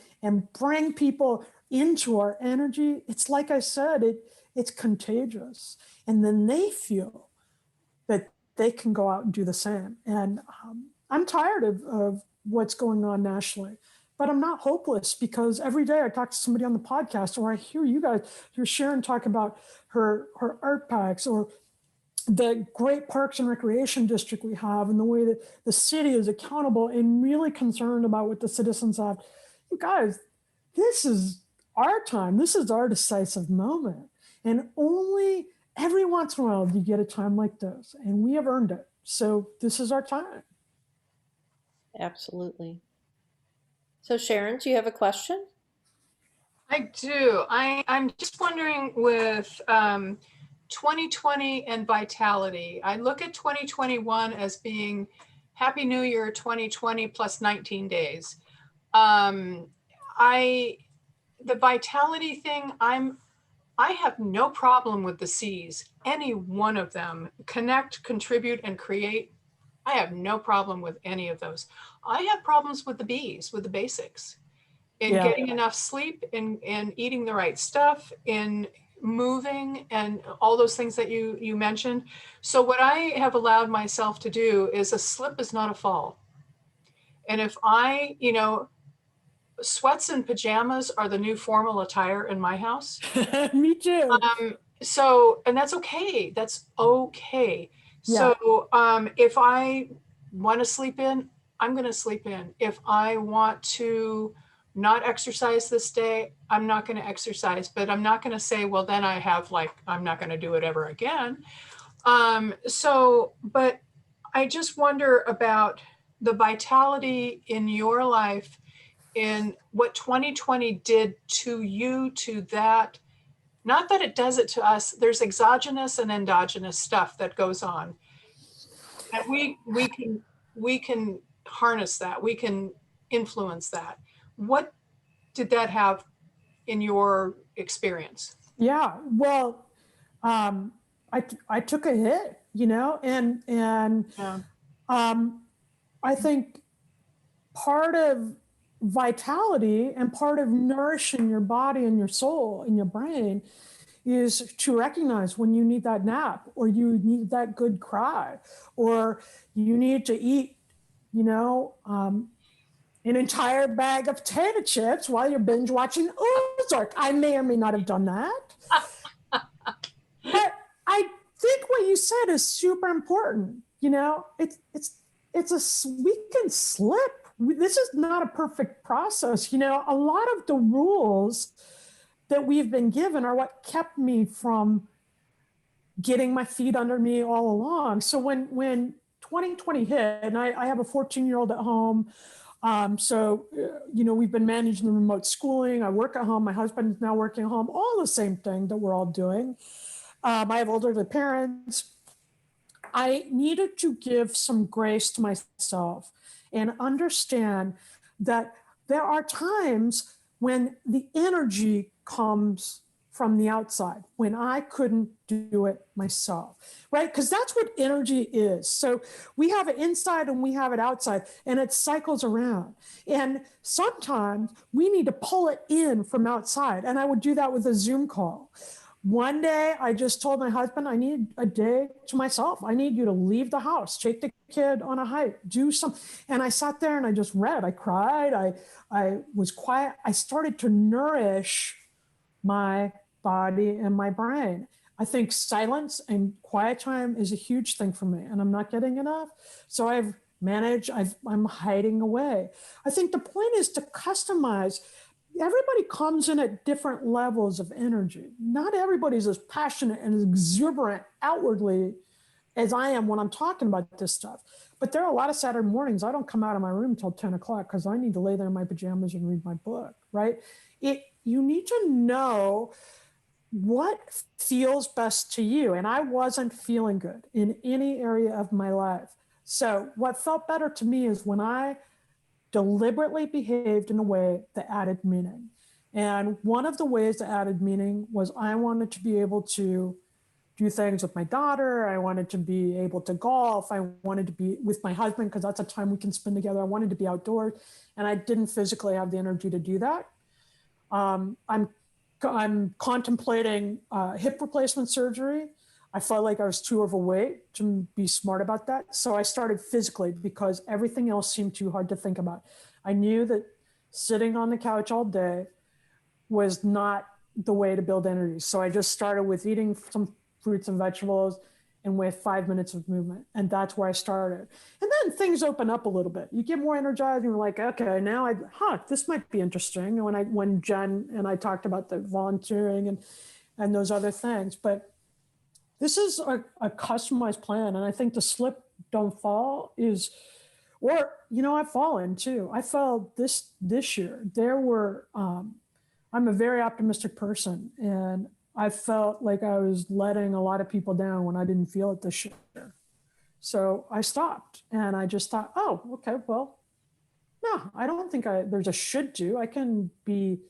bring people into our energy, it's like I said, it's contagious. And then they feel that they can go out and do the same. And I'm tired of what's going on nationally, but I'm not hopeless, because every day I talk to somebody on the podcast, or I hear Sharon talk about her art packs, or the great parks and recreation district we have, and the way that the city is accountable and really concerned about what the citizens have. You guys, this is our time. This is our decisive moment. And only every once in a while do you get a time like this, and we have earned it. So this is our time. Absolutely. So Sharon, do you have a question? I do. I'm just wondering with 2020 and vitality. I look at 2021 as being Happy New Year 2020 plus 19 days. The vitality thing, I have no problem with the C's, any one of them. Connect, contribute, and create. I have no problem with any of those. I have problems with the B's, with the basics. In getting enough sleep, in eating the right stuff, in moving and all those things that you mentioned. So what I have allowed myself to do is a slip is not a fall. And if I, sweats and pajamas are the new formal attire in my house. Me too. So, and that's okay. That's okay. Yeah. So if I want to sleep in, I'm going to sleep in. If I want to not exercise this day, I'm not going to exercise, but I'm not going to say, well, then I have I'm not going to do it ever again. But I just wonder about the vitality in your life, in what 2020 did to you, to that. Not that it does it to us. There's exogenous and endogenous stuff that goes on. And we can harness that. We can influence that. What did that have in your experience? Yeah, well, I took a hit, and Yeah. I think part of vitality and part of nourishing your body and your soul and your brain is to recognize when you need that nap, or you need that good cry, or you need to eat, an entire bag of potato chips while you're binge watching Ozark. I may or may not have done that. But I think what you said is super important. We can slip. This is not a perfect process. A lot of the rules that we've been given are what kept me from getting my feet under me all along. So when 2020 hit, and I have a 14-year-old at home, we've been managing the remote schooling. I work at home. My husband is now working at home. All the same thing that we're all doing. I have elderly parents. I needed to give some grace to myself and understand that there are times when the energy comes from the outside, when I couldn't do it myself, right? Because that's what energy is. So we have it inside and we have it outside, and it cycles around. And sometimes we need to pull it in from outside. And I would do that with a Zoom call. One day I just told my husband, I need a day to myself. I need you to leave the house, take the kid on a hike, do something. And I sat there and I just read. I cried. I was quiet. I started to nourish my body and my brain. I think silence and quiet time is a huge thing for me, and I'm not getting enough. So I'm hiding away. I think the point is to customize. Everybody comes in at different levels of energy. Not everybody's as passionate and exuberant outwardly as I am when I'm talking about this stuff. But there are a lot of Saturday mornings I don't come out of my room till 10 o'clock because I need to lay there in my pajamas and read my book, right? You need to know what feels best to you. And I wasn't feeling good in any area of my life. So what felt better to me is when I deliberately behaved in a way that added meaning. And one of the ways that added meaning was I wanted to be able to do things with my daughter. I wanted to be able to golf. I wanted to be with my husband because that's a time we can spend together. I wanted to be outdoors, and I didn't physically have the energy to do that. I'm contemplating hip replacement surgery. I felt like I was too overweight to be smart about that. So I started physically because everything else seemed too hard to think about. I knew that sitting on the couch all day was not the way to build energy. So I just started with eating some fruits and vegetables and with 5 minutes of movement. And that's where I started. And then things open up a little bit. You get more energized and you're like, okay, now this might be interesting. When Jen and I talked about the volunteering and those other things, but this is a customized plan. And I think the slip, don't fall I've fallen too. I fell this year. I'm a very optimistic person, and I felt like I was letting a lot of people down when I didn't feel it this year. So I stopped and I just thought, oh, okay, well, no, I don't think there's a should do. I can be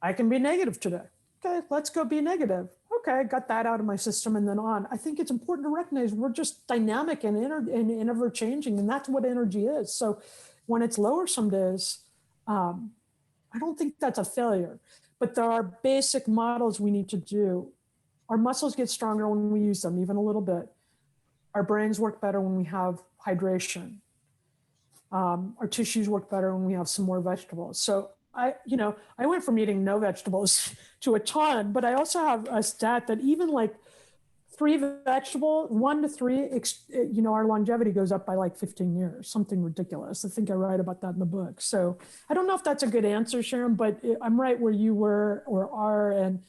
negative today. Okay, let's go be negative. Okay, I got that out of my system and then on. I think it's important to recognize we're just dynamic and ever changing, and that's what energy is. So when it's lower some days, I don't think that's a failure, but there are basic models we need to do. Our muscles get stronger when we use them, even a little bit. Our brains work better when we have hydration. Our tissues work better when we have some more vegetables. So I went from eating no vegetables to a ton, but I also have a stat that even like 3 vegetables, 1 to 3, our longevity goes up by like 15 years, something ridiculous. I think I write about that in the book. So I don't know if that's a good answer, Sharon, but I'm right where you were or are, and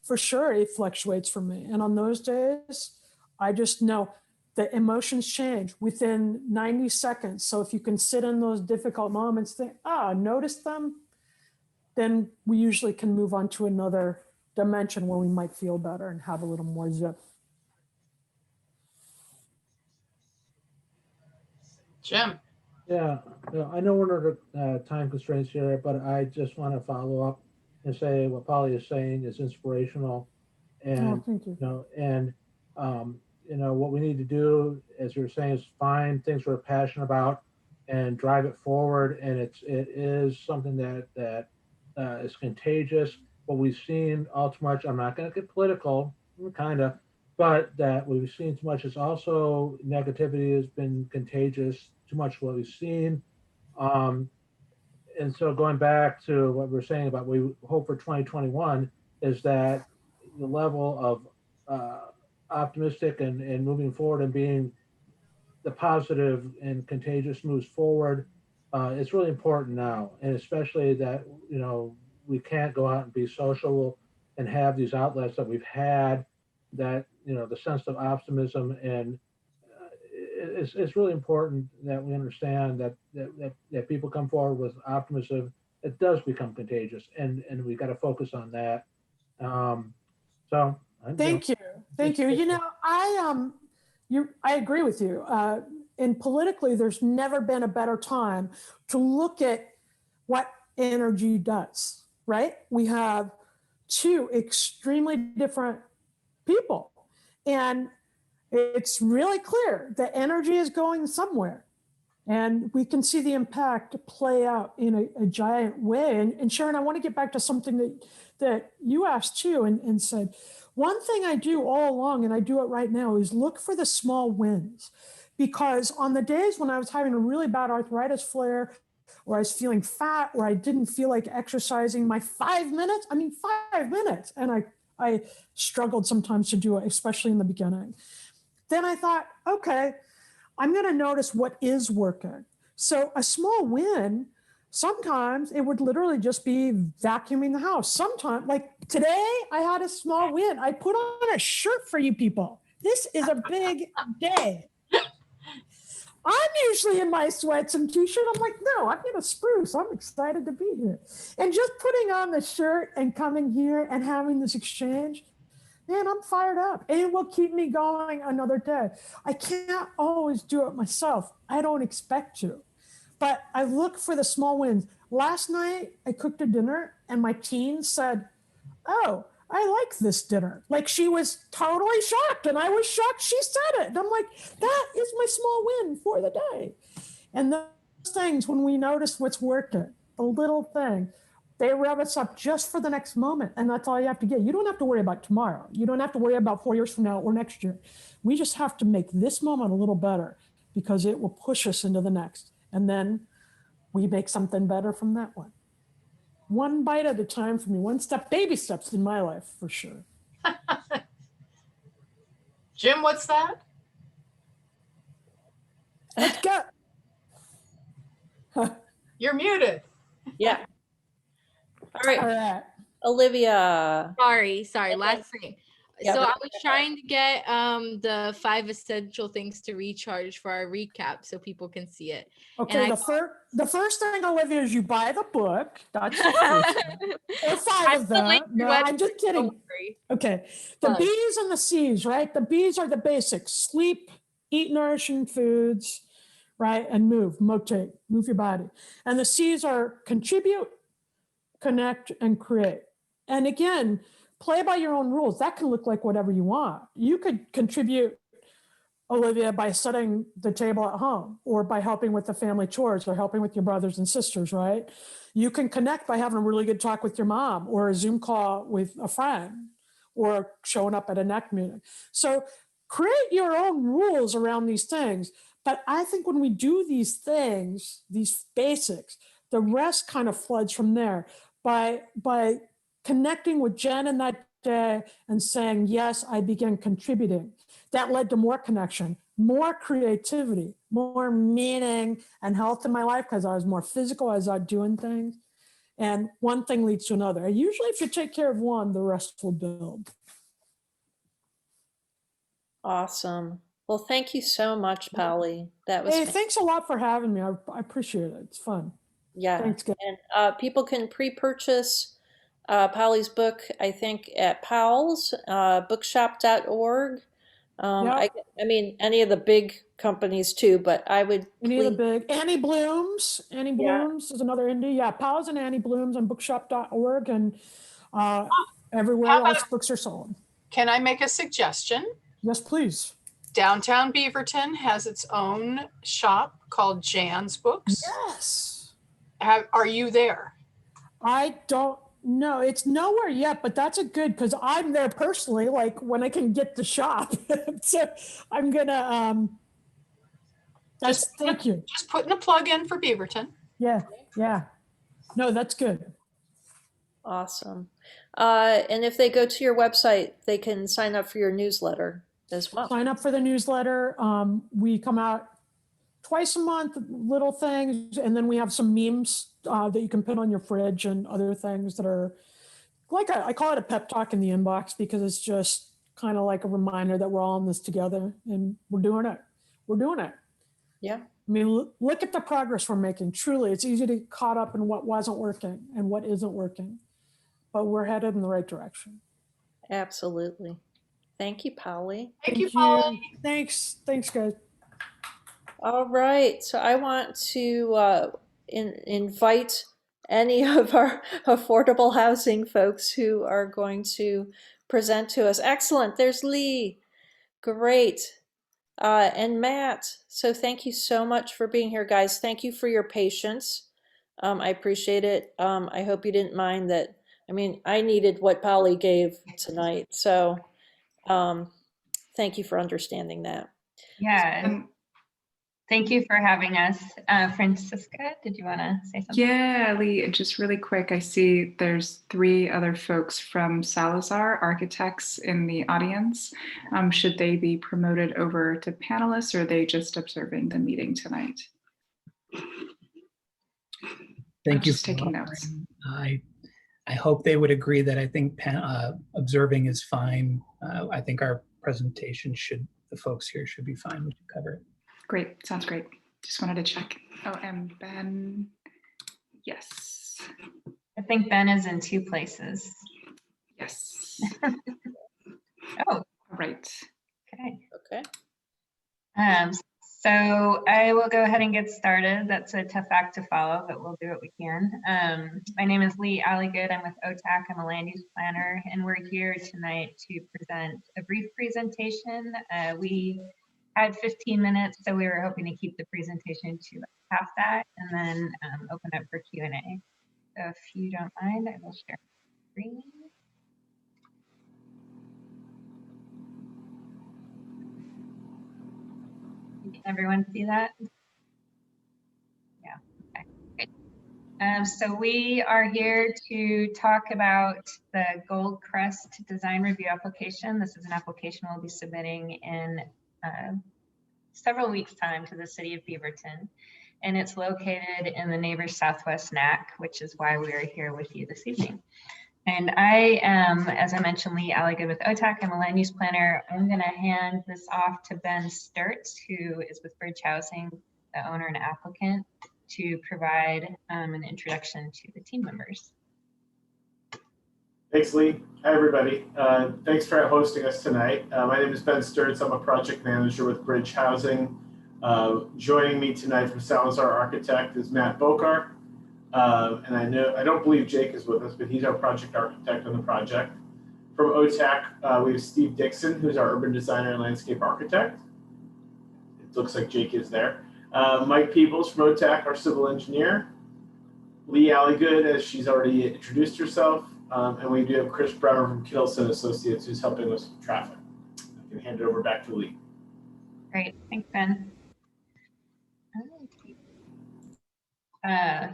for sure it fluctuates for me. And on those days, I just know the emotions change within 90 seconds. So if you can sit in those difficult moments, think, notice them, then we usually can move on to another dimension where we might feel better and have a little more zip. Jim. Yeah, I know we're under time constraints here, but I just want to follow up and say what Polly is saying is inspirational. And, thank you. What we need to do, as you're saying, is find things we're passionate about and drive it forward. And it is something that is contagious. What we've seen all too much, I'm not going to get political, kind of, but that we've seen too much is also negativity has been contagious, too much what we've seen. And so going back to what we're saying about we hope for 2021 is that the level of optimistic and moving forward and being the positive and contagious moves forward. It's really important now. And especially that, we can't go out and be social and have these outlets that we've had, that, the sense of optimism, and it's really important that we understand that people come forward with optimism. It does become contagious, and we got to focus on that. Thank you. I agree with you. And politically, there's never been a better time to look at what energy does, right? We have 2 extremely different people, and it's really clear that energy is going somewhere, and we can see the impact play out in a giant way. And Sharon, I want to get back to something that you asked too, and said, one thing I do all along, and I do it right now, is look for the small wins. Because on the days when I was having a really bad arthritis flare, or I was feeling fat, or I didn't feel like exercising, my 5 minutes, 5 minutes. And I struggled sometimes to do it, especially in the beginning. Then I thought, okay, I'm going to notice what is working. So a small win, sometimes it would literally just be vacuuming the house. Sometimes, like today, I had a small win. I put on a shirt for you people. This is a big day. I'm usually in my sweats and t-shirt. I'm like, no, I'm going to spruce. I'm excited to be here. And just putting on the shirt and coming here and having this exchange, man, I'm fired up. And it will keep me going another day. I can't always do it myself. I don't expect to. But I look for the small wins. Last night, I cooked a dinner, and my teen said, oh, I like this dinner. Like, she was totally shocked, and I was shocked she said it. And I'm like, that is my small win for the day. And those things, when we notice what's working, the little thing, they rev us up just for the next moment. And that's all you have to get. You don't have to worry about tomorrow. You don't have to worry about 4 years from now or next year. We just have to make this moment a little better, because it will push us into the next. And then we make something better from that one. One bite at a time for me, one step, baby steps in my life, for sure. Jim, what's that? Let's go. You're muted. Yeah. All right, All right. Olivia. Sorry, Okay. last thing. Yeah, So I that's was okay. trying to get the 5 essential things to recharge for our recap so people can see it. Okay, And the first thing, Olivia, is you buy the book. That's the first thing. Or 5 of them. No, I'm just kidding. Don't worry. Okay, the Done. B's and the C's, right? The B's are the basics: sleep, eat nourishing foods, right? And move, motivate, move your body. And the C's are contribute, connect, and create. And again, play by your own rules. That can look like whatever you want. You could contribute Olivia, by setting the table at home or by helping with the family chores or helping with your brothers and sisters, right? You can connect by having a really good talk with your mom or a Zoom call with a friend or showing up at a NAC meeting. So create your own rules around these things. But I think when we do these things, these basics, the rest kind of floods from there. By connecting with Jen in that day and saying, yes, I began contributing. That led to more connection, more creativity, more meaning and health in my life because I was more physical as I was doing things. And one thing leads to another. Usually if you take care of one, the rest will build. Awesome. Well, thank you so much, Polly. That was Hey, thanks a lot for having me. I appreciate it. It's fun. yeah. Thanks, guys. And people can pre-purchase Polly's book, I think, at Powell's, bookshop.org. Yeah. I mean, any of the big companies too, but I would Any of the big Annie Blooms. Annie Blooms is another indie. Yeah, Pals and Annie Blooms on bookshop.org and everywhere How about- else books are sold. Can I make a suggestion? Yes, please. Downtown Beaverton has its own shop called Jan's Books. Yes. Are you there? I don't know. It's nowhere yet, but that's a good because I'm there personally, like when I can get the shop. So I'm gonna thank you. Just putting a plug in for Beaverton. Yeah. No, that's good. Awesome. And if they go to your website, they can sign up for your newsletter as well. Sign up for the newsletter. We come out twice a month, little things, and then we have some memes that you can put on your fridge and other things that are like I call it a pep talk in the inbox because it's just kind of like a reminder that we're all in this together and we're doing it. We're doing it. Yeah. I mean, look at the progress we're making. Truly, it's easy to get caught up in what wasn't working and what isn't working, but we're headed in the right direction. Absolutely. Thank you, Polly. Thank you, Polly. Thanks, guys. All right. So I want to invite any of our affordable housing folks who are going to present to us. Excellent. There's Lee. Great. And Matt. So thank you so much for being here, guys. Thank you for your patience. I appreciate it. I hope you didn't mind that. I mean, I needed what Polly gave tonight. So thank you for understanding that. Yeah, and thank you for having us. Franziska, did you want to say something? Yeah, Lee, just really quick, I see there's 3 other folks from Salazar, architects in the audience. Should they be promoted over to panelists or are they just observing the meeting tonight? Thank you. Just taking notes. I hope they would agree that I think observing is fine. I think our presentation the folks here should be fine. We should cover it. Great, sounds great. Just wanted to check. Oh, and Ben, yes. I think Ben is in 2 places. Yes. Oh, right. okay. Okay. So I will go ahead and get started. That's a tough act to follow, but we'll do what we can. My name is Lee Alligood. I'm with Otak. I'm a land use planner, and we're here tonight to present a brief presentation. We had 15 minutes, so we were hoping to keep the presentation to half that and then open up for Q&A. So if you don't mind, I will share my screen. Can everyone see that? Yeah, okay, great. So we are here to talk about the Goldcrest design review application. This is an application we'll be submitting in several weeks' time to the city of Beaverton. And it's located in the neighbors Southwest NAC, which is why we are here with you this evening. And I am, as I mentioned, Lee Alligood with Otak. I'm a land use planner. I'm going to hand this off to Ben Sturtz, who is with Bridge Housing, the owner and applicant, to provide an introduction to the team members. Thanks, Lee. Hi, everybody. Thanks for hosting us tonight. My name is Ben Sturtz. I'm a project manager with Bridge Housing. Joining me tonight from Salazar Architect is Matt Bokar. And I don't believe Jake is with us, but he's our project architect on the project. From Otak, we have Steve Dixon, who's our urban designer and landscape architect. looks like Jake is there. Mike Peebles from Otak, our civil engineer. Lee Alligood, as she's already introduced herself. And we do have Chris Brower from Kittleson Associates, who's helping us with traffic. I can hand it over back to Lee. Great, thanks, Ben.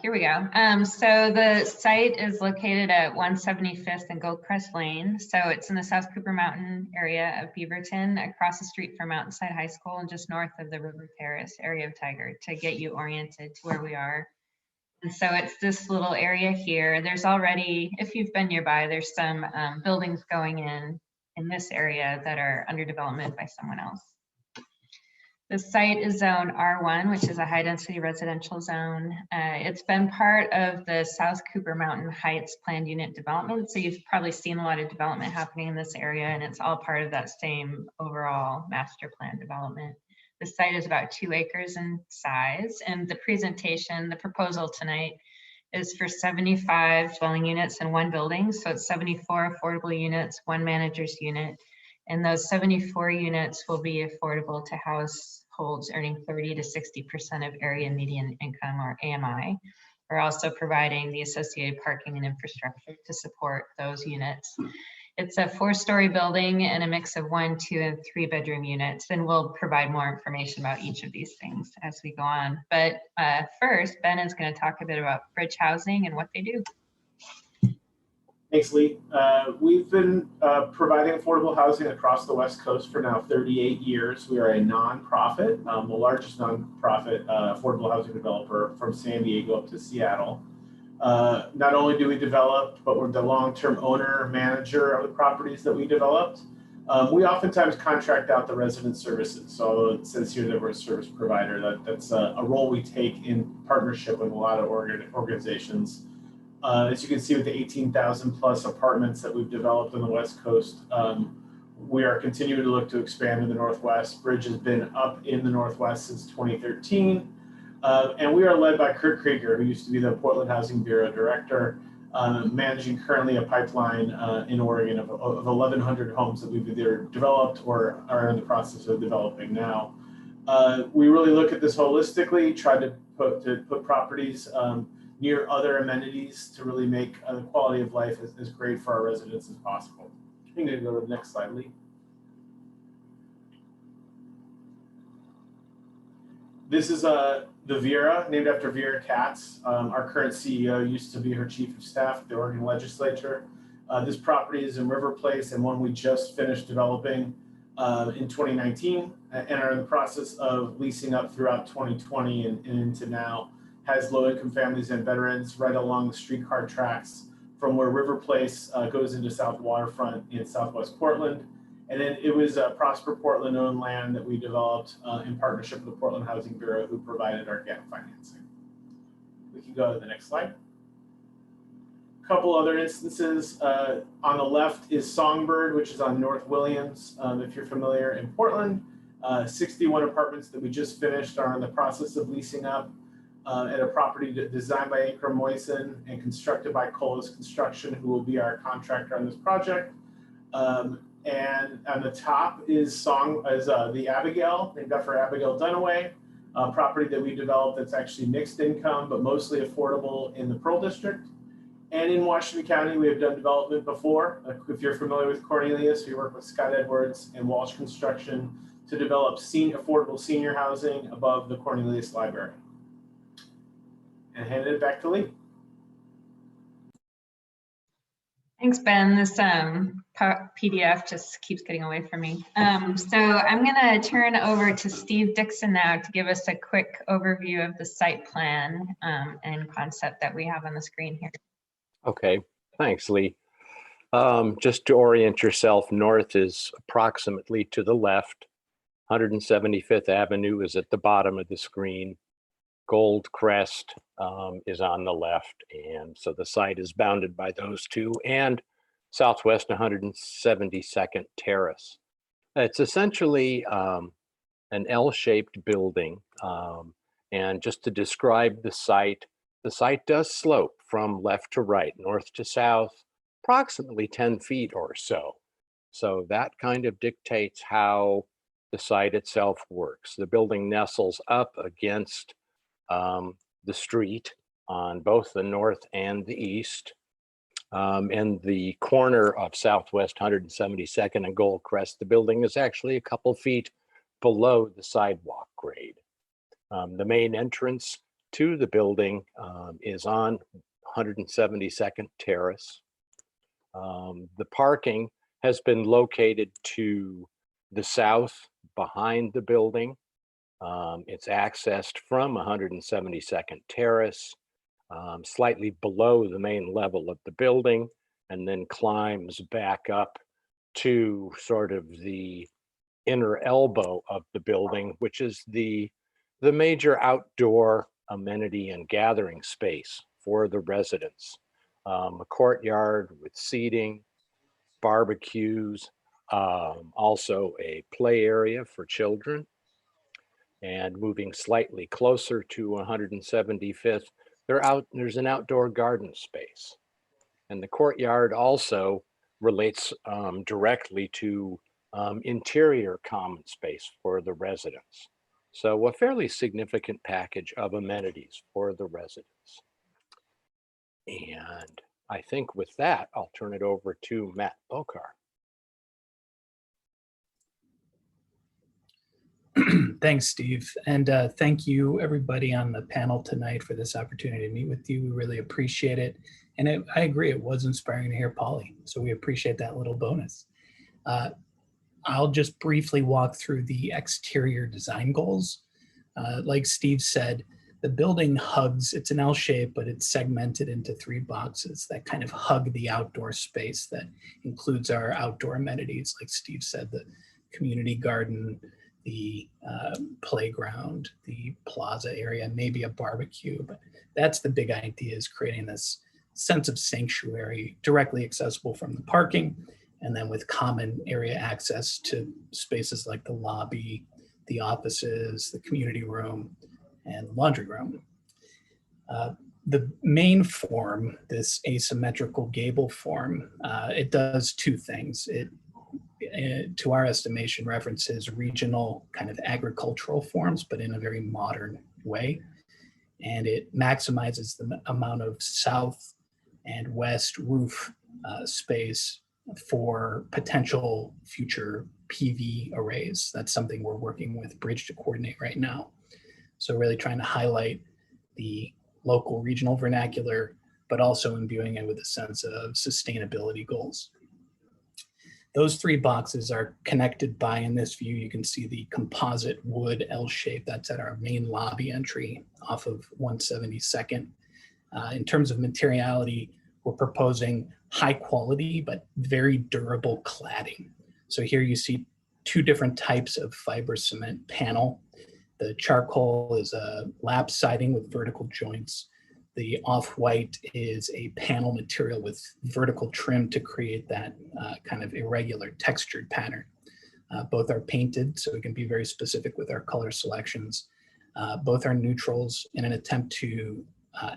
Here we go. So the site is located at 175th and Goldcrest Lane. So it's in the South Cooper Mountain area of Beaverton, across the street from Mountainside High School and just north of the River Terrace area of Tiger, to get you oriented to where we are. And so it's this little area here. There's already, if you've been nearby, there's some buildings going in this area that are under development by someone else. The site is zone R1, which is a high density residential zone. It's been part of the South Cooper Mountain Heights planned unit development. So you've probably seen a lot of development happening in this area, and it's all part of that same overall master plan development. The site is about 2 acres in size, and the presentation, the proposal tonight is for 75 dwelling units in 1 building. So it's 74 affordable units, 1 manager's unit. And those 74 units will be affordable to households earning 30 to 60% of area median income, or AMI. We're also providing the associated parking and infrastructure to support those units. It's a 4-story building and a mix of 1, 2, and 3 bedroom units. And we'll provide more information about each of these things as we go on. But first, Ben is going to talk a bit about Bridge Housing and what they do. Thanks, Lee. We've been providing affordable housing across the West Coast for now 38 years. We are a nonprofit, the largest nonprofit affordable housing developer from San Diego up to Seattle. Not only do we develop, but we're the long-term owner, manager of the properties that we developed. We oftentimes contract out the resident services. So it says here that we're a service provider. That's a role we take in partnership with a lot of organizations. As you can see with the 18,000 plus apartments that we've developed on the West Coast, we are continuing to look to expand in the Northwest. Bridge has been up in the Northwest since 2013. And we are led by Kurt Krieger, who used to be the Portland Housing Bureau Director, managing currently a pipeline in Oregon of 1,100 homes that we've either developed or are in the process of developing now. We really look at this holistically, try to put properties near other amenities to really make the quality of life as great for our residents as possible. I'm going to go to the next slide, Lee. This is the Vera, named after Vera Katz. Our current CEO used to be her chief of staff at the Oregon legislature. This property is in River Place, and one we just finished developing in 2019 and are in the process of leasing up throughout 2020 and into now. Has low-income families and veterans right along the streetcar tracks from where River Place goes into South Waterfront in Southwest Portland. And then it was Prosper Portland-owned land that we developed in partnership with the Portland Housing Bureau, who provided our gap financing. We can go to the next slide. A couple other instances. On the left is Songbird, which is on North Williams, if you're familiar, in Portland. 61 apartments that we just finished are in the process of leasing up. At a property designed by Akram Moisen and constructed by Colas Construction, who will be our contractor on this project. And on the top is the Abigail, named after Abigail Dunaway, a property that we developed that's actually mixed income, but mostly affordable in the Pearl District. And in Washington County, we have done development before. If you're familiar with Cornelius, we work with Scott Edwards and Walsh Construction to develop affordable senior housing above the Cornelius Library. And hand it back to Lee. Thanks, Ben. This PDF just keeps getting away from me. So I'm going to turn over to Steve Dixon now to give us a quick overview of the site plan and concept that we have on the screen here. Okay, thanks, Lee. Just to orient yourself, north is approximately to the left. 175th Avenue is at the bottom of the screen. Goldcrest is on the left, and so the site is bounded by those two, and southwest 172nd Terrace. It's essentially an L-shaped building, and just to describe the site does slope from left to right, north to south, approximately 10 feet or so. So that kind of dictates how the site itself works. The building nestles up against the street on both the north and the east. In the corner of Southwest 172nd and Goldcrest, the building is actually a couple feet below the sidewalk grade. The main entrance to the building is on 172nd Terrace. The parking has been located to the south behind the building. It's accessed from 172nd Terrace, slightly below the main level of the building, and then climbs back up to sort of the inner elbow of the building, which is the major outdoor amenity and gathering space for the residents. A courtyard with seating, barbecues, also a play area for children. And moving slightly closer to 175th, there's an outdoor garden space. And the courtyard also relates directly to interior common space for the residents. So a fairly significant package of amenities for the residents. And I think with that, I'll turn it over to Matt Bokar. Thanks, Steve. And thank you everybody on the panel tonight for this opportunity to meet with you. We really appreciate it. And I agree, it was inspiring to hear Polly. So we appreciate that little bonus. I'll just briefly walk through the exterior design goals. Like Steve said, the building hugs, it's an L shape, but it's segmented into 3 boxes that kind of hug the outdoor space that includes our outdoor amenities. Like Steve said, the community garden, the playground, the plaza area, maybe a barbecue, but that's the big idea, is creating this sense of sanctuary directly accessible from the parking, and then with common area access to spaces like the lobby, the offices, the community room, and the laundry room. The main form, this asymmetrical gable form, it does 2 things. It, to our estimation, references regional kind of agricultural forms, but in a very modern way. And it maximizes the amount of south and west roof space for potential future PV arrays. That's something we're working with Bridge to coordinate right now. So really trying to highlight the local regional vernacular, but also imbuing it with a sense of sustainability goals. Those 3 boxes are connected by, in this view, you can see the composite wood L shape. That's at our main lobby entry off of 172nd. In terms of materiality, we're proposing high quality, but very durable cladding. So here you see 2 different types of fiber cement panel. The charcoal is a lap siding with vertical joints. The off-white is a panel material with vertical trim to create that kind of irregular textured pattern. Both are painted, so we can be very specific with our color selections. Both are neutrals in an attempt to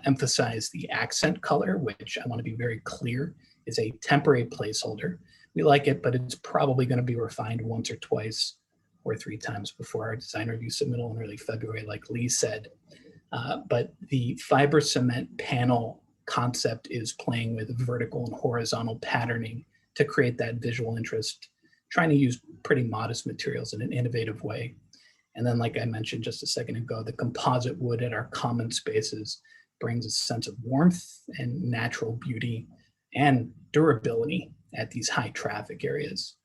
emphasize the accent color, which I want to be very clear is a temporary placeholder. We like it, but it's probably going to be refined once or twice or 3 times before our design review submittal in early February, like Lee said. But the fiber cement panel concept is playing with vertical and horizontal patterning to create that visual interest, trying to use pretty modest materials in an innovative way. And then, like I mentioned just a second ago, the composite wood at our common spaces brings a sense of warmth and natural beauty and durability at these high traffic areas.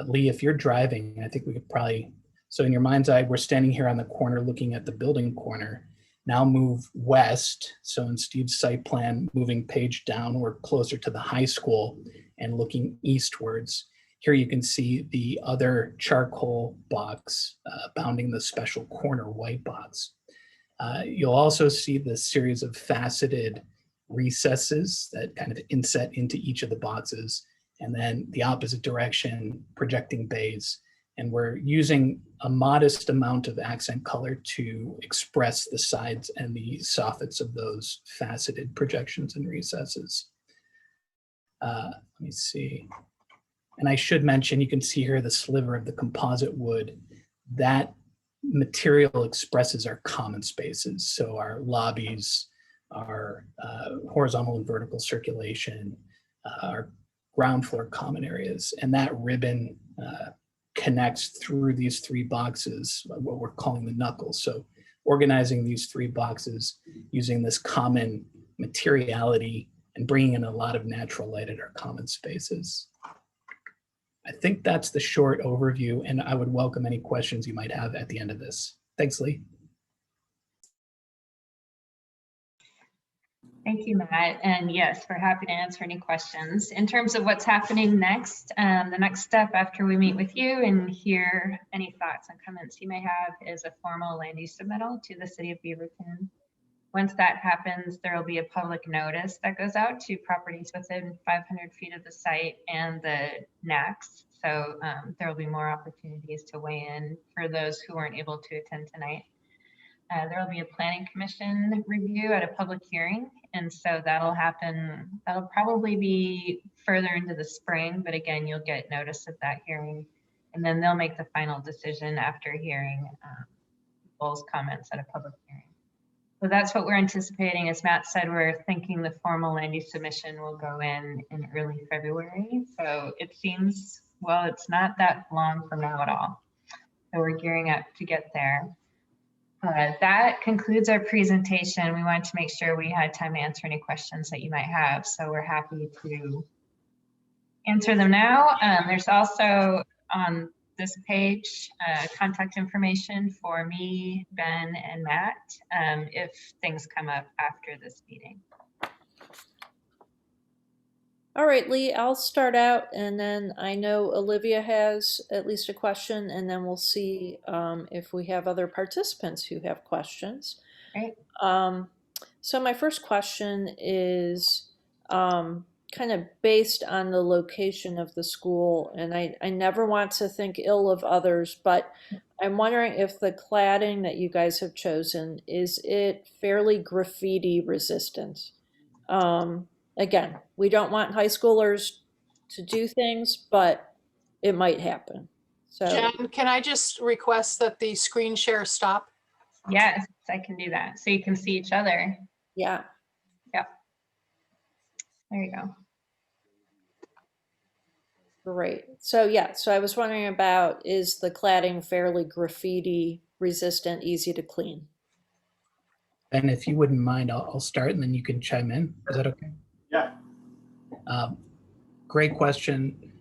Lee, if you're driving, I think we could probably, so in your mind's eye, we're standing here on the corner looking at the building corner. Now move west. So in Steve's site plan, moving page down, we're closer to the high school and looking eastwards. Here you can see the other charcoal box bounding the special corner white box. You'll also see the series of faceted recesses that kind of inset into each of the boxes, and then the opposite direction projecting bays. And we're using a modest amount of accent color to express the sides and the soffits of those faceted projections and recesses. Let me see. And I should mention, you can see here the sliver of the composite wood. that material expresses our common spaces. So our lobbies, our horizontal and vertical circulation, our ground floor common areas. And that ribbon connects through these three boxes, what we're calling the knuckles. So organizing these three boxes using this common materiality and bringing in a lot of natural light at our common spaces. I think that's the short overview, and I would welcome any questions you might have at the end of this. Thanks, Lee. Thank you, Matt. And yes, we're happy to answer any questions. In terms of what's happening next, the next step after we meet with you and hear any thoughts and comments you may have is a formal land use submittal to the City of Beaverton. Once that happens, there will be a public notice that goes out to properties within 500 feet of the site and the NACs. So there will be more opportunities to weigh in for those who weren't able to attend tonight. There will be a planning commission review at a public hearing. And so that'll happen, that'll probably be further into the spring, but again, you'll get notice of that hearing. And then they'll make the final decision after hearing people's comments at a public hearing. So that's what we're anticipating. As Matt said, we're thinking the formal land use submission will go in early February. So it seems, well, it's not that long from now at all. So we're gearing up to get there. That concludes our presentation. We wanted to make sure we had time to answer any questions that you might have. So we're happy to answer them now. There's also on this page contact information for me, Ben, and Matt if things come up after this meeting. All right, Lee, I'll start out, and then I know Olivia has at least a question, and then we'll see if we have other participants who have questions. Great. So my first question is kind of based on the location of the school, and I never want to think ill of others, but I'm wondering if the cladding that you guys have chosen, is it fairly graffiti resistant? Again, we don't want high schoolers to do things, but it might happen. So, Jen, can I just request that the screen share stop? Yes, I can do that. So you can see each other. yeah. Yep. There you go. Great. So yeah, so I was wondering about, is the cladding fairly graffiti resistant, easy to clean? And if you wouldn't mind, I'll start and then you can chime in. Is that okay? Yeah. Great question.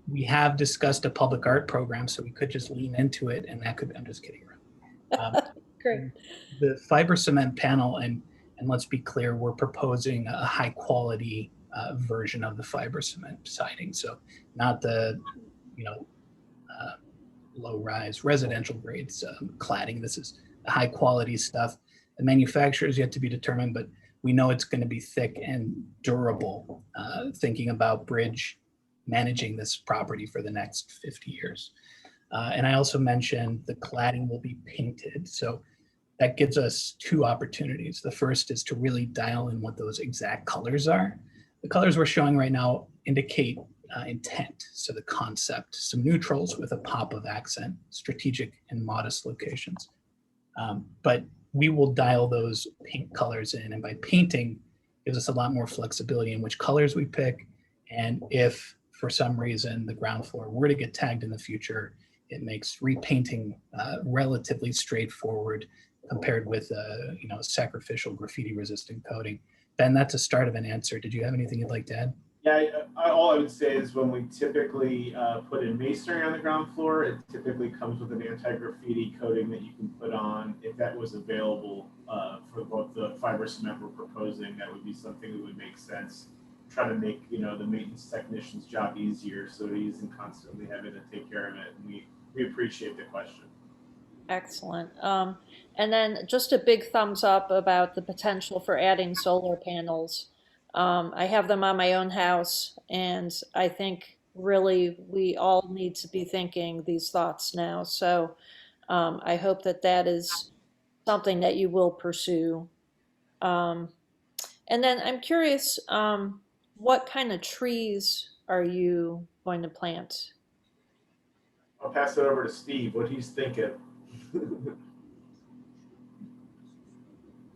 We have discussed a public art program, so we could just lean into it, and that could, I'm just kidding around. Great. The fiber cement panel, and let's be clear, we're proposing a high quality version of the fiber cement siding. So not the, low rise residential grades cladding. This is high quality stuff. The manufacturer is yet to be determined, but we know it's going to be thick and durable, thinking about Bridge managing this property for the next 50 years. And I also mentioned the cladding will be painted. So that gives us two opportunities. The first is to really dial in what those exact colors are. The colors we're showing right now indicate intent. So the concept, some neutrals with a pop of accent, strategic and modest locations. But we will dial those paint colors in, and by painting gives us a lot more flexibility in which colors we pick. And if for some reason the ground floor were to get tagged in the future, it makes repainting relatively straightforward compared with a sacrificial graffiti resistant coating. Ben, that's a start of an answer. Did you have anything you'd like to add? Yeah, all I would say is when we typically put in masonry on the ground floor, it typically comes with an anti-graffiti coating that you can put on. If that was available for both the fiber cement we're proposing, that would be something that would make sense. Try to make the maintenance technician's job easier so he isn't constantly having to take care of it. And we appreciate the question. Excellent. And then just a big thumbs up about the potential for adding solar panels. I have them on my own house, and I think really we all need to be thinking these thoughts now. So I hope that is something that you will pursue. And then I'm curious, what kind of trees are you going to plant? I'll pass it over to Steve, what he's thinking.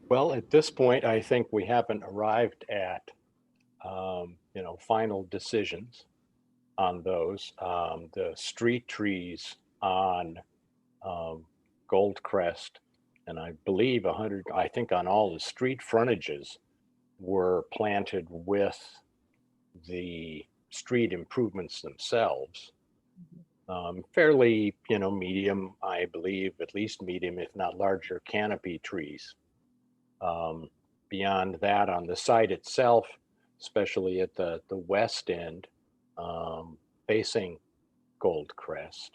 Well, at this point, I think we haven't arrived at, final decisions on those. The street trees on Goldcrest, and I believe I think on all the street frontages were planted with the street improvements themselves. Fairly, medium, I believe, at least medium, if not larger canopy trees. Beyond that, on the site itself, especially at the west end, facing Goldcrest,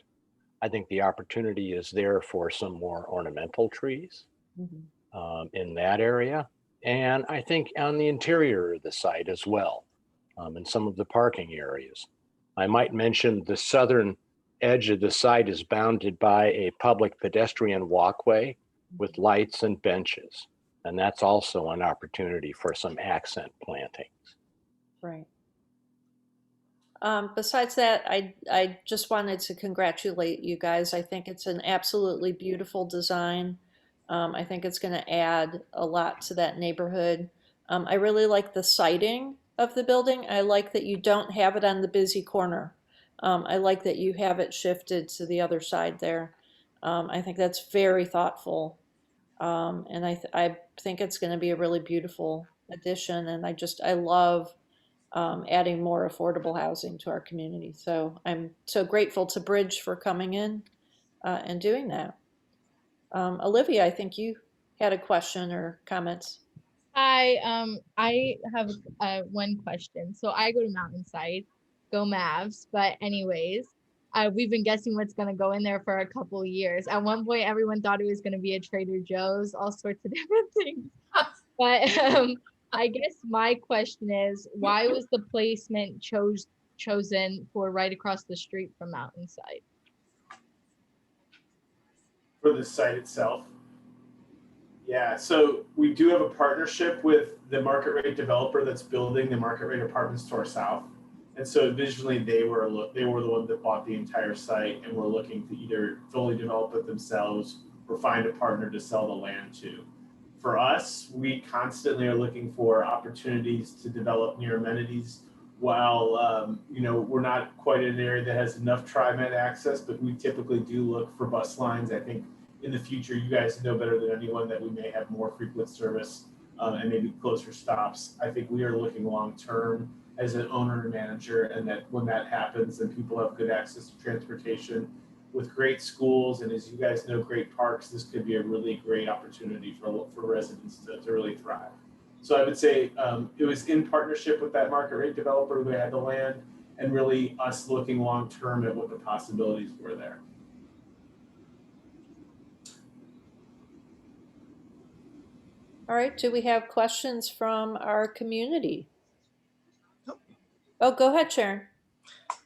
I think the opportunity is there for some more ornamental trees in that area. And I think on the interior of the site as well, in some of the parking areas. I might mention the southern edge of the site is bounded by a public pedestrian walkway with lights and benches. And that's also an opportunity for some accent plantings. Right. Besides that, I just wanted to congratulate you guys. I think it's an absolutely beautiful design. I think it's going to add a lot to that neighborhood. I really like the siting of the building. I like that you don't have it on the busy corner. I like that you have it shifted to the other side there. I think that's very thoughtful. And I think it's going to be a really beautiful addition. And I love adding more affordable housing to our community. So I'm so grateful to Bridge for coming in and doing that. Olivia, I think you had a question or comments. I have one question. So I go to Mountainside, go Mavs. But anyways, we've been guessing what's going to go in there for a couple of years. At one point, everyone thought it was going to be a Trader Joe's, all sorts of different things. But I guess my question is, why was the placement chosen for right across the street from Mountainside? For the site itself. Yeah, so we do have a partnership with the market rate developer that's building the market rate apartments to our south. And so visually they were the one that bought the entire site and were looking to either fully develop it themselves or find a partner to sell the land to. For us, we constantly are looking for opportunities to develop near amenities while, we're not quite in an area that has enough TriMet access, but we typically do look for bus lines. I think in the future, you guys know better than anyone that we may have more frequent service and maybe closer stops. I think we are looking long-term as an owner and manager, and that when that happens, then people have good access to transportation with great schools. And as you guys know, great parks, this could be a really great opportunity for residents to really thrive. So I would say it was in partnership with that market rate developer who had the land, and really us looking long-term at what the possibilities were there. All right, do we have questions from our community? Oh, go ahead, Sharon.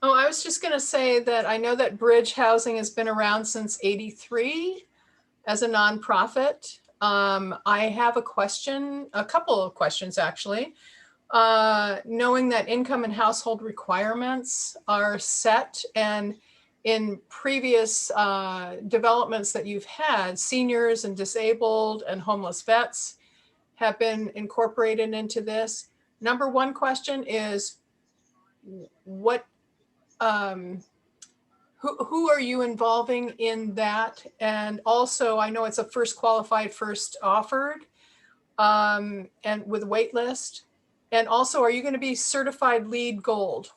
Oh, I was just going to say that I know that Bridge Housing has been around since '83 as a nonprofit. I have a couple of questions actually. Knowing that income and household requirements are set, and in previous developments that you've had, seniors and disabled and homeless vets have been incorporated into this. Number one question is, what who are you involving in that? And also, I know it's a first qualified, first offered, and with a wait list. And also, are you going to be certified LEED Gold,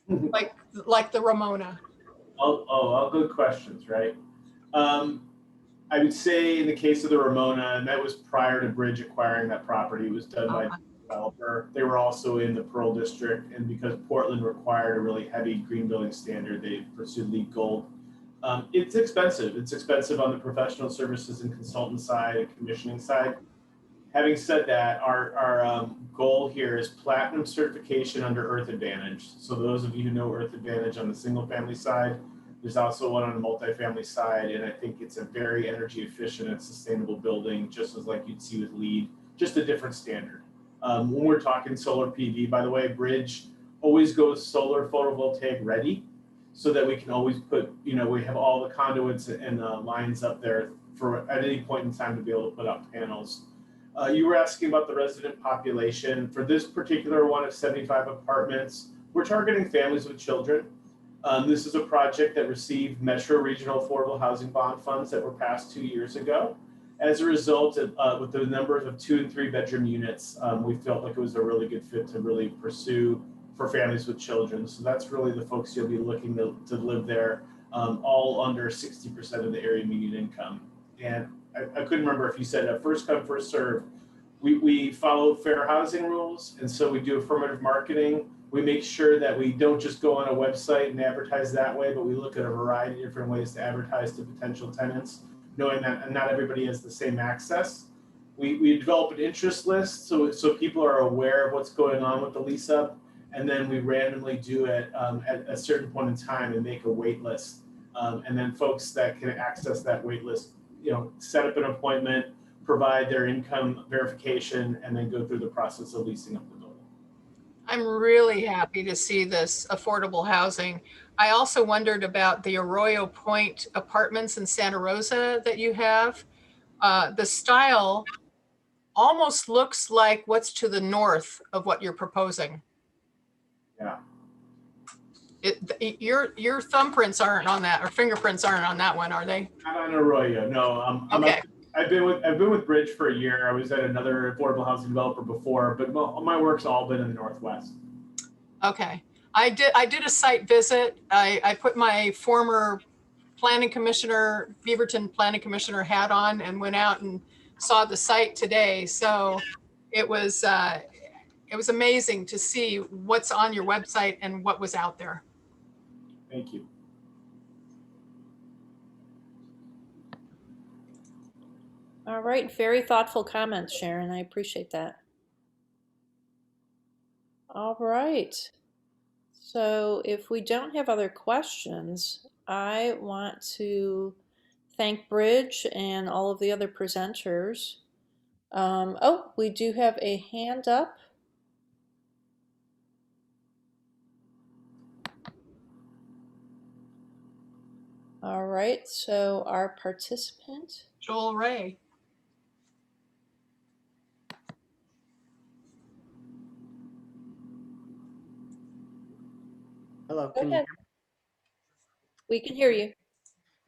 like the Ramona? All good questions, right? I would say in the case of the Ramona, and that was prior to Bridge acquiring that property, it was done by the developer. They were also in the Pearl District, and because Portland required a really heavy green building standard, they pursued LEED Gold. It's expensive. It's expensive on the professional services and consultant side and commissioning side. Having said that, our goal here is platinum certification under Earth Advantage. So those of you who know Earth Advantage on the single family side, there's also one on the multifamily side, and I think it's a very energy efficient and sustainable building, just as like you'd see with LEED, just a different standard. When we're talking solar PV, by the way, Bridge always goes solar photovoltaic ready. so that we can always put, we have all the conduits and lines up there for at any point in time to be able to put up panels. You were asking about the resident population. For this particular one of 75 apartments, we're targeting families with children. This is a project that received Metro Regional Affordable Housing Bond funds that were passed 2 years ago. As a result, with the numbers of 2 and 3 bedroom units, we felt like it was a really good fit to really pursue for families with children. So that's really the folks you'll be looking to live there, all under 60% of the area median income. And I couldn't remember if you said first come, first serve. We follow fair housing rules, and so we do affirmative marketing. We make sure that we don't just go on a website and advertise that way, but we look at a variety of different ways to advertise to potential tenants, knowing that not everybody has the same access. We develop an interest list so people are aware of what's going on with the lease up, and then we randomly do it at a certain point in time and make a wait list. And then folks that can access that wait list, set up an appointment, provide their income verification, and then go through the process of leasing up the building. I'm really happy to see this affordable housing. I also wondered about the Arroyo Point apartments in Santa Rosa that you have. The style almost looks like what's to the north of what you're proposing. Yeah. Your thumbprints aren't on that, or fingerprints aren't on that one, are they? Not on Arroyo, no. Okay. I've been with Bridge for a year. I was at another affordable housing developer before, but my work's all been in the Northwest. Okay. I did a site visit. I put my former planning commissioner, Beaverton planning commissioner hat on and went out and saw the site today. So it was amazing to see what's on your website and what was out there. Thank you. All right, very thoughtful comments, Sharon. I appreciate that. All right. So if we don't have other questions, I want to thank Bridge and all of the other presenters. Oh, we do have a hand up. All right, so our participant. Joel Ray. Hello, Go can you ahead. hear me? We can hear you.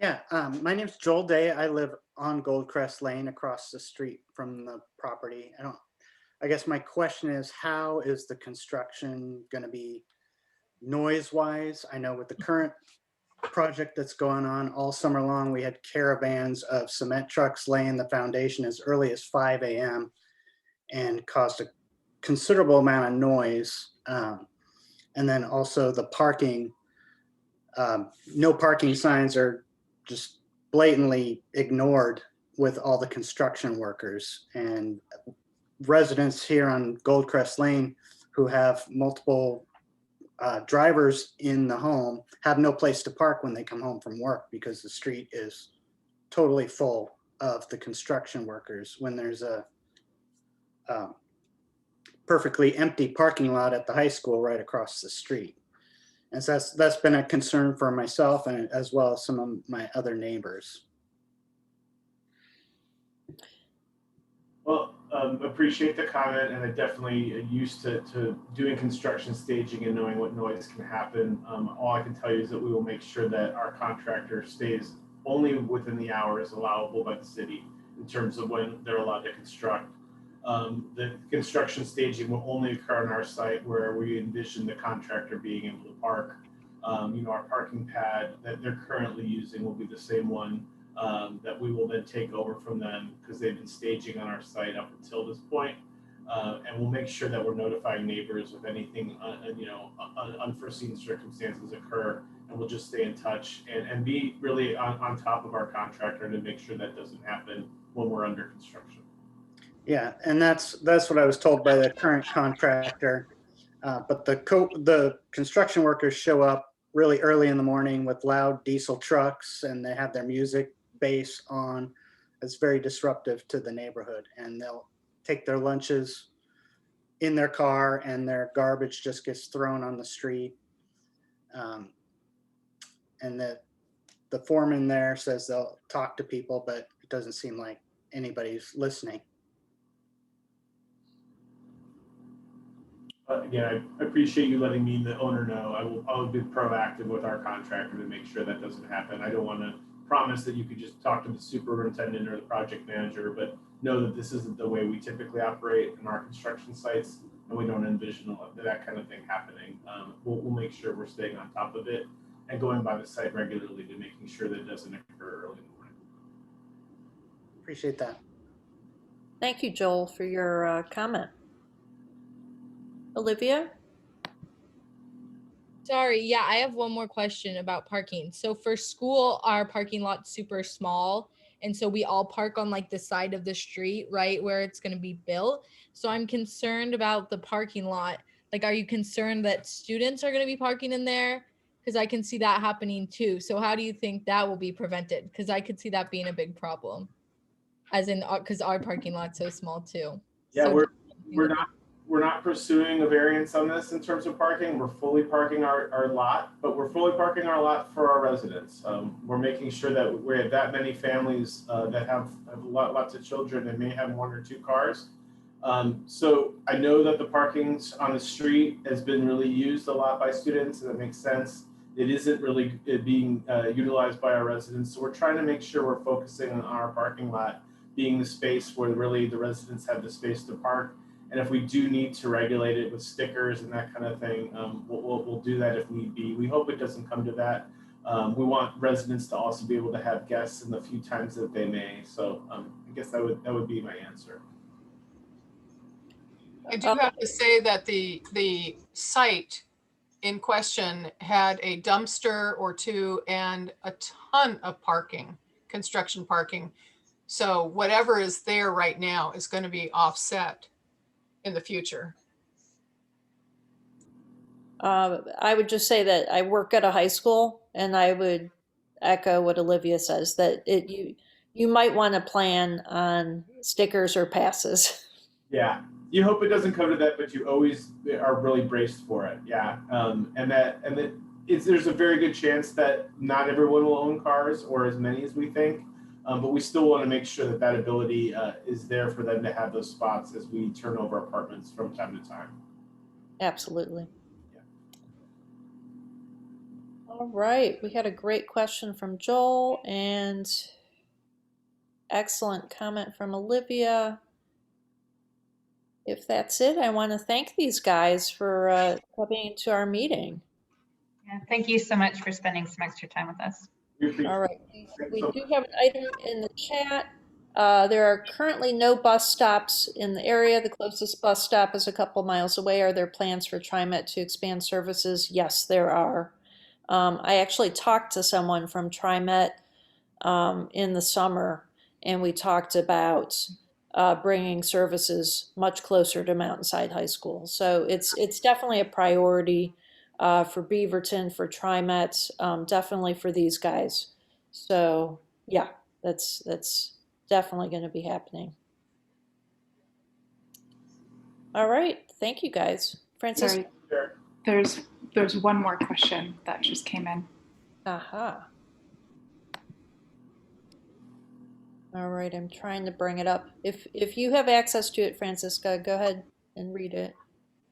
Yeah, my name's Joel Day. I live on Goldcrest Lane across the street from the property. I guess my question is, how is the construction going to be noise-wise? I know with the current project that's going on all summer long, we had caravans of cement trucks laying the foundation as early as 5 a.m. and caused a considerable amount of noise. And then also the parking, no parking signs are just blatantly ignored with all the construction workers, and residents here on Goldcrest Lane who have multiple drivers in the home have no place to park when they come home from work because the street is totally full of the construction workers when there's a perfectly empty parking lot at the high school right across the street. And so that's been a concern for myself and as well as some of my other neighbors. Well, appreciate the comment, and I definitely used to doing construction staging and knowing what noise can happen. All I can tell you is that we will make sure that our contractor stays only within the hours allowable by the city in terms of when they're allowed to construct. The construction staging will only occur on our site where we envision the contractor being able to park. Our parking pad that they're currently using will be the same one that we will then take over from them because they've been staging on our site up until this point. And we'll make sure that we're notifying neighbors if anything, unforeseen circumstances occur, and we'll just stay in touch and be really on top of our contractor to make sure that doesn't happen when we're under construction. Yeah, and that's what I was told by the current contractor. But the construction workers show up really early in the morning with loud diesel trucks, and they have their music bass on. It's very disruptive to the neighborhood, and they'll take their lunches in their car, and their garbage just gets thrown on the street. and that the foreman there says they'll talk to people, but it doesn't seem like anybody's listening. Again, I appreciate you letting me, the owner, know. I'll be proactive with our contractor to make sure that doesn't happen. I don't want to promise that you could just talk to the superintendent or the project manager, but know that this isn't the way we typically operate in our construction sites, and we don't envision that kind of thing happening. We'll make sure we're staying on top of it and going by the site regularly to making sure that it doesn't occur early in the morning. Appreciate that. Thank you, Joel, for your comment. Olivia? Sorry, yeah, I have one more question about parking. So for school, our parking lot's super small. And so we all park on like the side of the street, right, where it's going to be built. So I'm concerned about the parking lot. Like, are you concerned that students are going to be parking in there? Because I can see that happening too. So how do you think that will be prevented? Because I could see that being a big problem, as in, because our parking lot's so small too. Yeah, So we're not pursuing a variance on this in terms of parking. We're fully parking our lot, but we're fully parking our lot for our residents. We're making sure that we have that many families that have lots of children and may have 1 or 2 cars. So I know that the parking on the street has been really used a lot by students, and it makes sense. It isn't really being utilized by our residents. So we're trying to make sure we're focusing on our parking lot being the space where really the residents have the space to park. And if we do need to regulate it with stickers and that kind of thing, we'll do that if need be. We hope it doesn't come to that. We want residents to also be able to have guests in the few times that they may. So I guess that would be my answer. I do have to say that the site in question had a dumpster or 2 and a ton of parking, construction parking. So whatever is there right now is going to be offset in the future. I would just say that I work at a high school, and I would echo what Olivia says, that you might want to plan on stickers or passes. Yeah, you hope it doesn't come to that, but you always are really braced for it. Yeah, and there's a very good chance that not everyone will own cars, or as many as we think. But we still want to make sure that ability is there for them to have those spots as we turn over apartments from time to time. Absolutely. Yeah. All right, we had a great question from Joel and excellent comment from Olivia. If that's it, I want to thank these guys for coming into our meeting. Yeah, thank you so much for spending some extra time with us. All right, we do have an item in the chat. There are currently no bus stops in the area. The closest bus stop is a couple miles away. Are there plans for TriMet to expand services? Yes, there are. I actually talked to someone from TriMet in the summer, and we talked about bringing services much closer to Mountainside High School. So it's definitely a priority for Beaverton, for TriMet, definitely for these guys. So yeah, that's definitely going to be happening. All right, thank you guys. Franziska. Sorry, there's one more question that just came in. Aha. All right, I'm trying to bring it up. If you have access to it, Franziska, go ahead and read it.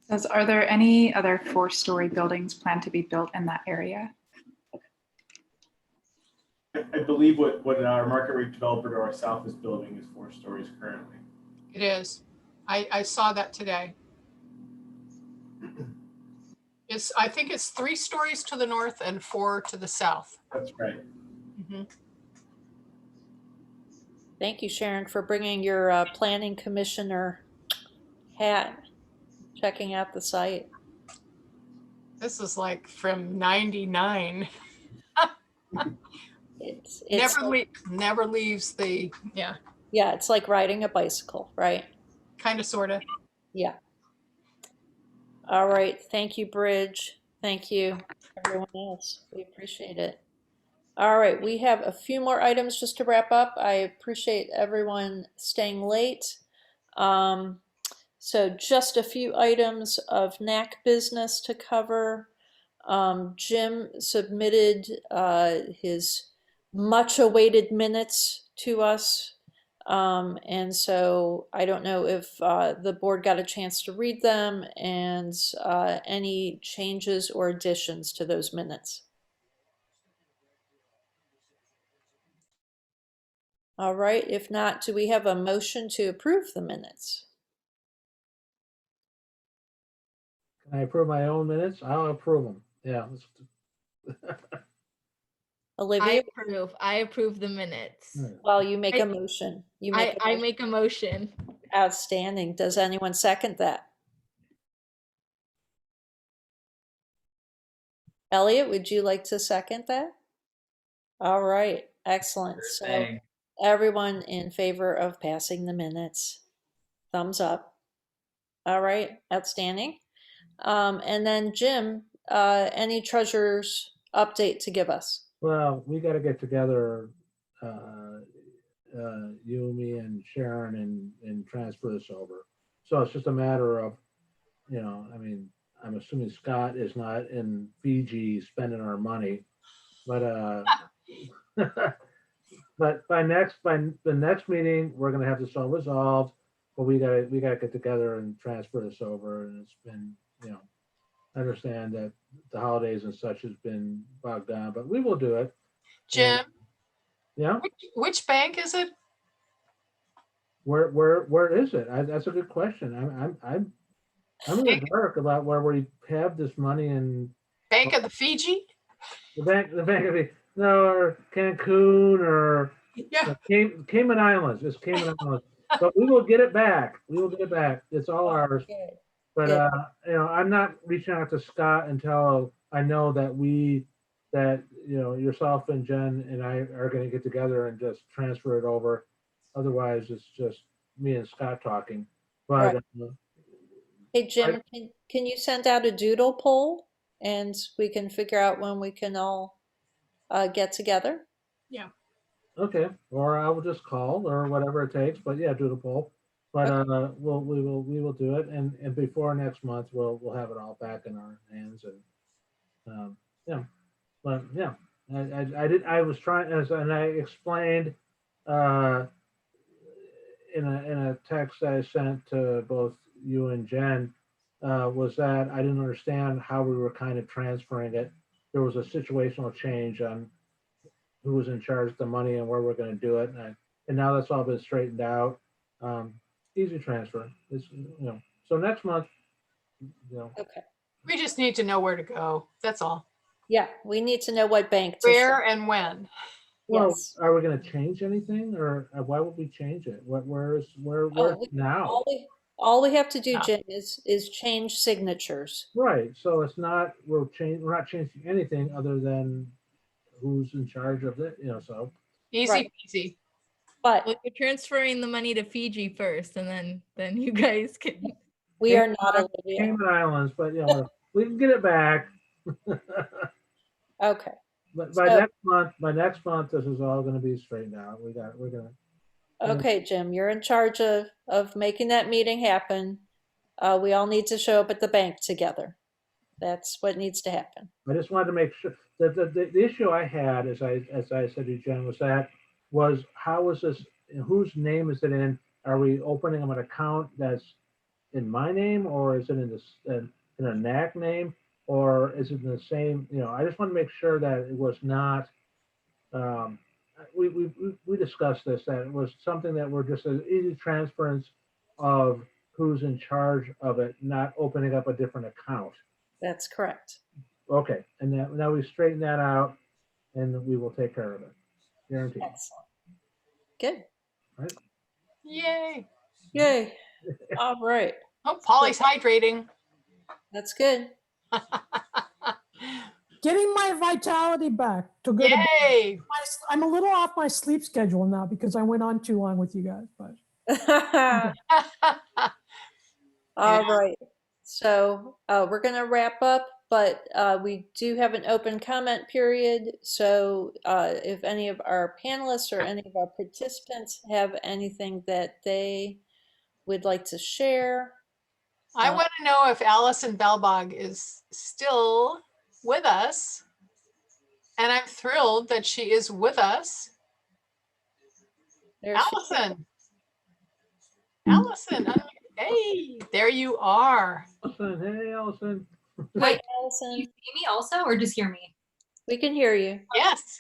It says, are there any other 4-story buildings planned to be built in that area? I believe what our market rate developer to our south is building is 4 stories currently. It is. I saw that today. I think it's 3 stories to the north and 4 to the south. That's right. Mm-hmm. Thank you, Sharon, for bringing your planning commissioner hat, checking out the site. This is like from '99. It's never leaves the, yeah. Yeah, it's like riding a bicycle, right? Kind of, sort of. Yeah. All right. Thank you, Bridge. Thank you, everyone else. We appreciate it. All right. We have a few more items just to wrap up. I appreciate everyone staying late. So just a few items of NAC business to cover. Jim submitted his much awaited minutes to us. And so I don't know if the board got a chance to read them and any changes or additions to those minutes. All right, if not, do we have a motion to approve the minutes? Can I approve my own minutes? I'll approve them. Yeah. Olivia, I approve the minutes. well, you make a motion. You make a I motion. make a motion. Outstanding. Does anyone second that? Elliot, would you like to second that? All right, excellent. Sure So thing. everyone in favor of passing the minutes? Thumbs up. All right, outstanding. And then Jim, any treasurer's update to give us? Well, we got to get together, you, me, and Sharon, and transfer this over. So it's just a matter of, I mean, I'm assuming Scott is not in Fiji spending our money, but but by the next meeting, we're gonna have this all resolved. But we gotta get together and transfer this over. And it's been, I understand that the holidays and such has been bogged down, but we will do it. Jim, Yeah. which bank is it? Where is it? That's a good question. I'm in the dark about where we have this money in Bank of the Fiji? the bank of the, no, or Cancun or Yeah. Cayman Islands. It's Cayman Islands. But we will get it back. We will get it back. It's all ours. Good. But Good. I'm not reaching out to Scott until I know that yourself and Jen and I are going to get together and just transfer it over. Otherwise, it's just me and Scott talking. But Right. Hey, Jim, can you send out a doodle poll and we can figure out when we can all get together? Yeah. okay, or I will just call or whatever it takes. But yeah, do the poll. But we will do it, and before next month, we'll have it all back in our hands. And yeah, but yeah, I was trying, and I explained in a text I sent to both you and Jen, was that I didn't understand how we were kind of transferring it. There was a situational change on who was in charge of the money and where we're going to do it, and now that's all been straightened out. Easy transfer. It's, so next month, Okay. We just need to know where to go. That's all. Yeah, we need to know what bank to Where and when. Well, Yes. are we going to change anything, or why would we change it? Where's now? All we have to do, Yeah. Jim, is change signatures. Right. So it's not we're not changing anything other than who's in charge of it. So Easy Right. peasy. But Well, you're transferring the money to Fiji first, and then you guys can. we are not Olivia. Cayman Islands, but we can get it back. Okay. But So- by next month, this is all going to be straightened out. We're gonna. Okay, Jim, you're in charge of making that meeting happen. We all need to show up at the bank together. That's what needs to happen. I just wanted to make sure that the issue I had, as I said to Jen, was how is this? Whose name is it in? Are we opening them an account that's in my name, or is it in a NAC name, or is it in the same? I just want to make sure that it was not. We discussed this, that it was something that were just an easy transference of who's in charge of it, not opening up a different account. That's correct. Okay, and now we straighten that out, and we will take care of it. Guaranteed. Excellent. Good. Right? Yay. Yay. All right. Oh, Polly's hydrating. That's good. Getting my vitality back to go to bed. Yay. I'm a little off my sleep schedule now because I went on too long with you guys, but All right. So we're going to wrap up, but we do have an open comment period. So if any of our panelists or any of our participants have anything that they would like to share. I want to know if Alison Balbag is still with us. And I'm thrilled that she is with us. There she is. Alison. Alison, hey, there you are. Allison, hey, Allison. Hi, Allison. You see me also, or just hear me? We can hear you. Yes.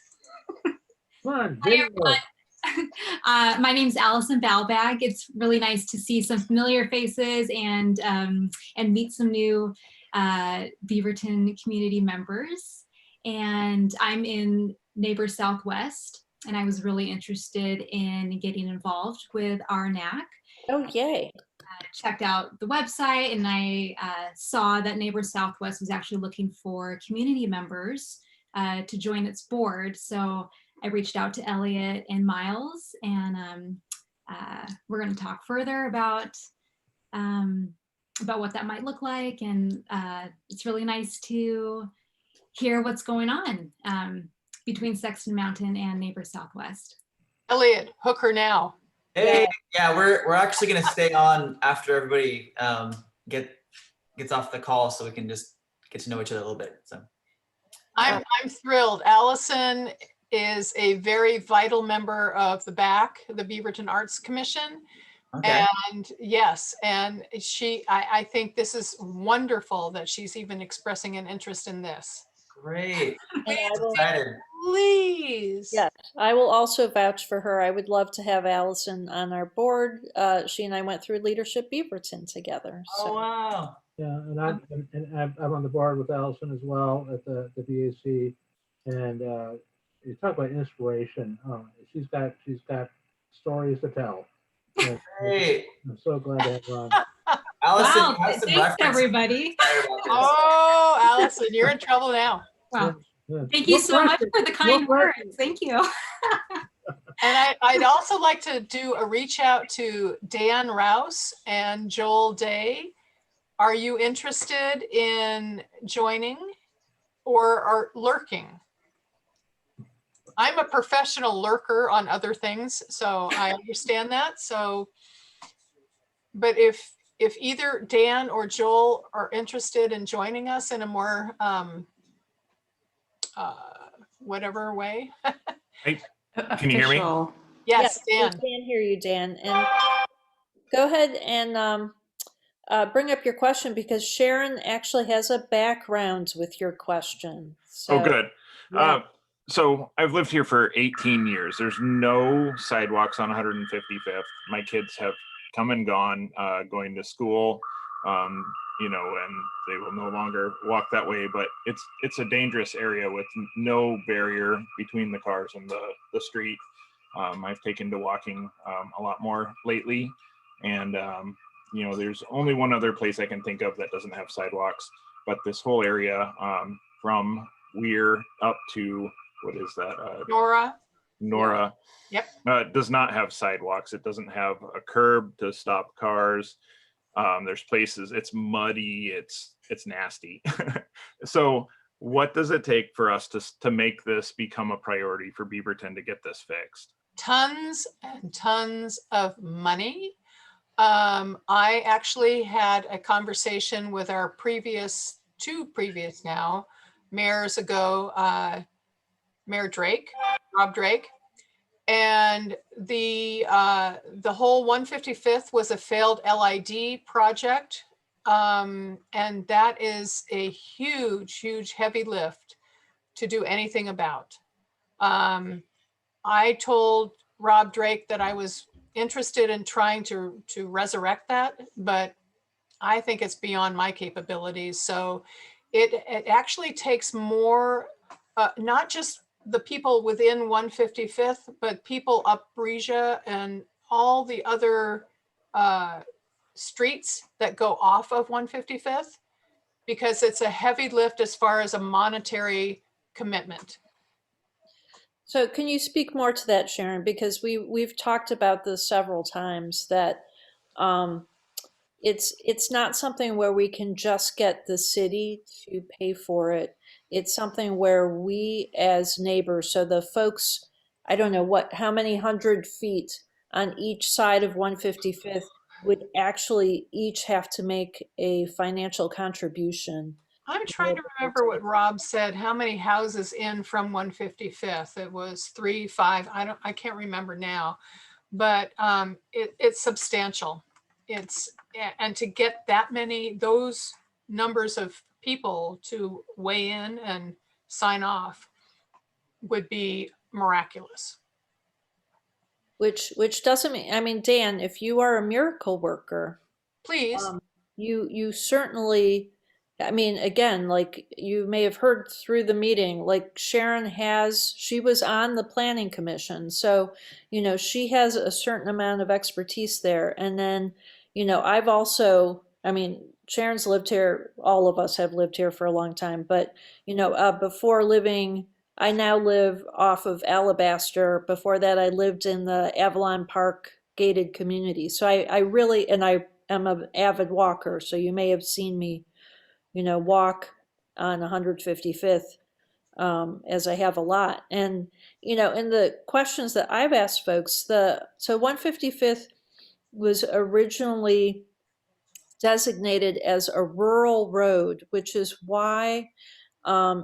Come on, Hi, video. everyone. My name is Alison Balbag. It's really nice to see some familiar faces and meet some new Beaverton community members. And I'm in Neighbor Southwest, and I was really interested in getting involved with our NAC. Oh, yay. Checked out the website, and I saw that Neighbor Southwest was actually looking for community members to join its board. So I reached out to Elliot and Miles, and we're going to talk further about what that might look like. And it's really nice to hear what's going on between Sexton Mountain and Neighbor Southwest. Elliot, hook her now. Hey, yeah, we're actually gonna stay on after everybody gets off the call, so we can just get to know each other a little bit. So I'm thrilled. Allison is a very vital member of the Beaverton Arts Commission. okay. And yes, and I think this is wonderful that she's even expressing an interest in this. Great. And I will, Excited. Please. yes, I will also vouch for her. I would love to have Allison on our board. She and I went through Leadership Beaverton together. Oh So. wow. Yeah, and I'm on the board with Allison as well at the BAC. And you talk about inspiration. She's got stories to tell. And Great. I'm so glad to have her on. Allison, Wow, you have some thanks references. everybody. Oh, Allison, you're in trouble now. Wow. Yeah. Thank you No so much pressure. for the kind No pressure. words. Thank you. And I'd also like to do a reach out to Dan Rouse and Joel Day. Are you interested in joining or are lurking? I'm a professional lurker on other things, so I understand that. So, but if either Dan or Joel are interested in joining us in a more whatever way. Can you hear me? Yes, We Dan. can hear you, Dan. And go ahead and bring up your question, because Sharon actually has a background with your question. So, Oh, good. yeah. So I've lived here for 18 years. There's no sidewalks on 155th. My kids have come and gone, going to school, and they will no longer walk that way. But it's a dangerous area with no barrier between the cars and the street. I've taken to walking a lot more lately, and there's only one other place I can think of that doesn't have sidewalks. But this whole area, from Weir up to what is that? Nora. Yep. Does not have sidewalks. It doesn't have a curb to stop cars. There's places, it's muddy, it's nasty. So what does it take for us to make this become a priority for Beaverton to get this fixed? Tons and tons of money. I actually had a conversation with our two previous now mayors ago, Mayor Rob Drake, and the whole 155th was a failed LID project, and that is a huge heavy lift to do anything about. I told Rob Drake that I was interested in trying to resurrect that, but I think it's beyond my capabilities. So it actually takes more, not just the people within 155th, but people up Breesia and all the other streets that go off of 155th, because it's a heavy lift as far as a monetary commitment. So can you speak more to that, Sharon? Because we've talked about this several times, that it's not something where we can just get the city to pay for it. It's something where we as neighbors, so the folks, I don't know how many 100 feet on each side of 155th would actually each have to make a financial contribution I'm trying to remember what Rob said, how many houses in from 155th? It was 3, 5, I can't remember now, but it's substantial. And to get that many, those numbers of people to weigh in and sign off would be miraculous. Which doesn't mean, I mean, Dan, if you are a miracle worker, please, you certainly, I mean, again, like you may have heard through the meeting, like Sharon she was on the planning commission. So, you know, she has a certain amount of expertise there. And then, you know, I've also, I mean, Sharon's lived here, all of us have lived here for a long time, but, you know, before living, I now live off of Alabaster. Before that, I lived in the Avalon Park gated community. So I really, and I am an avid walker. So you may have seen me, you know, walk on 155th, as I have a lot. And, you know, in the questions that I've asked folks, so 155th was originally designated as a rural road, which is why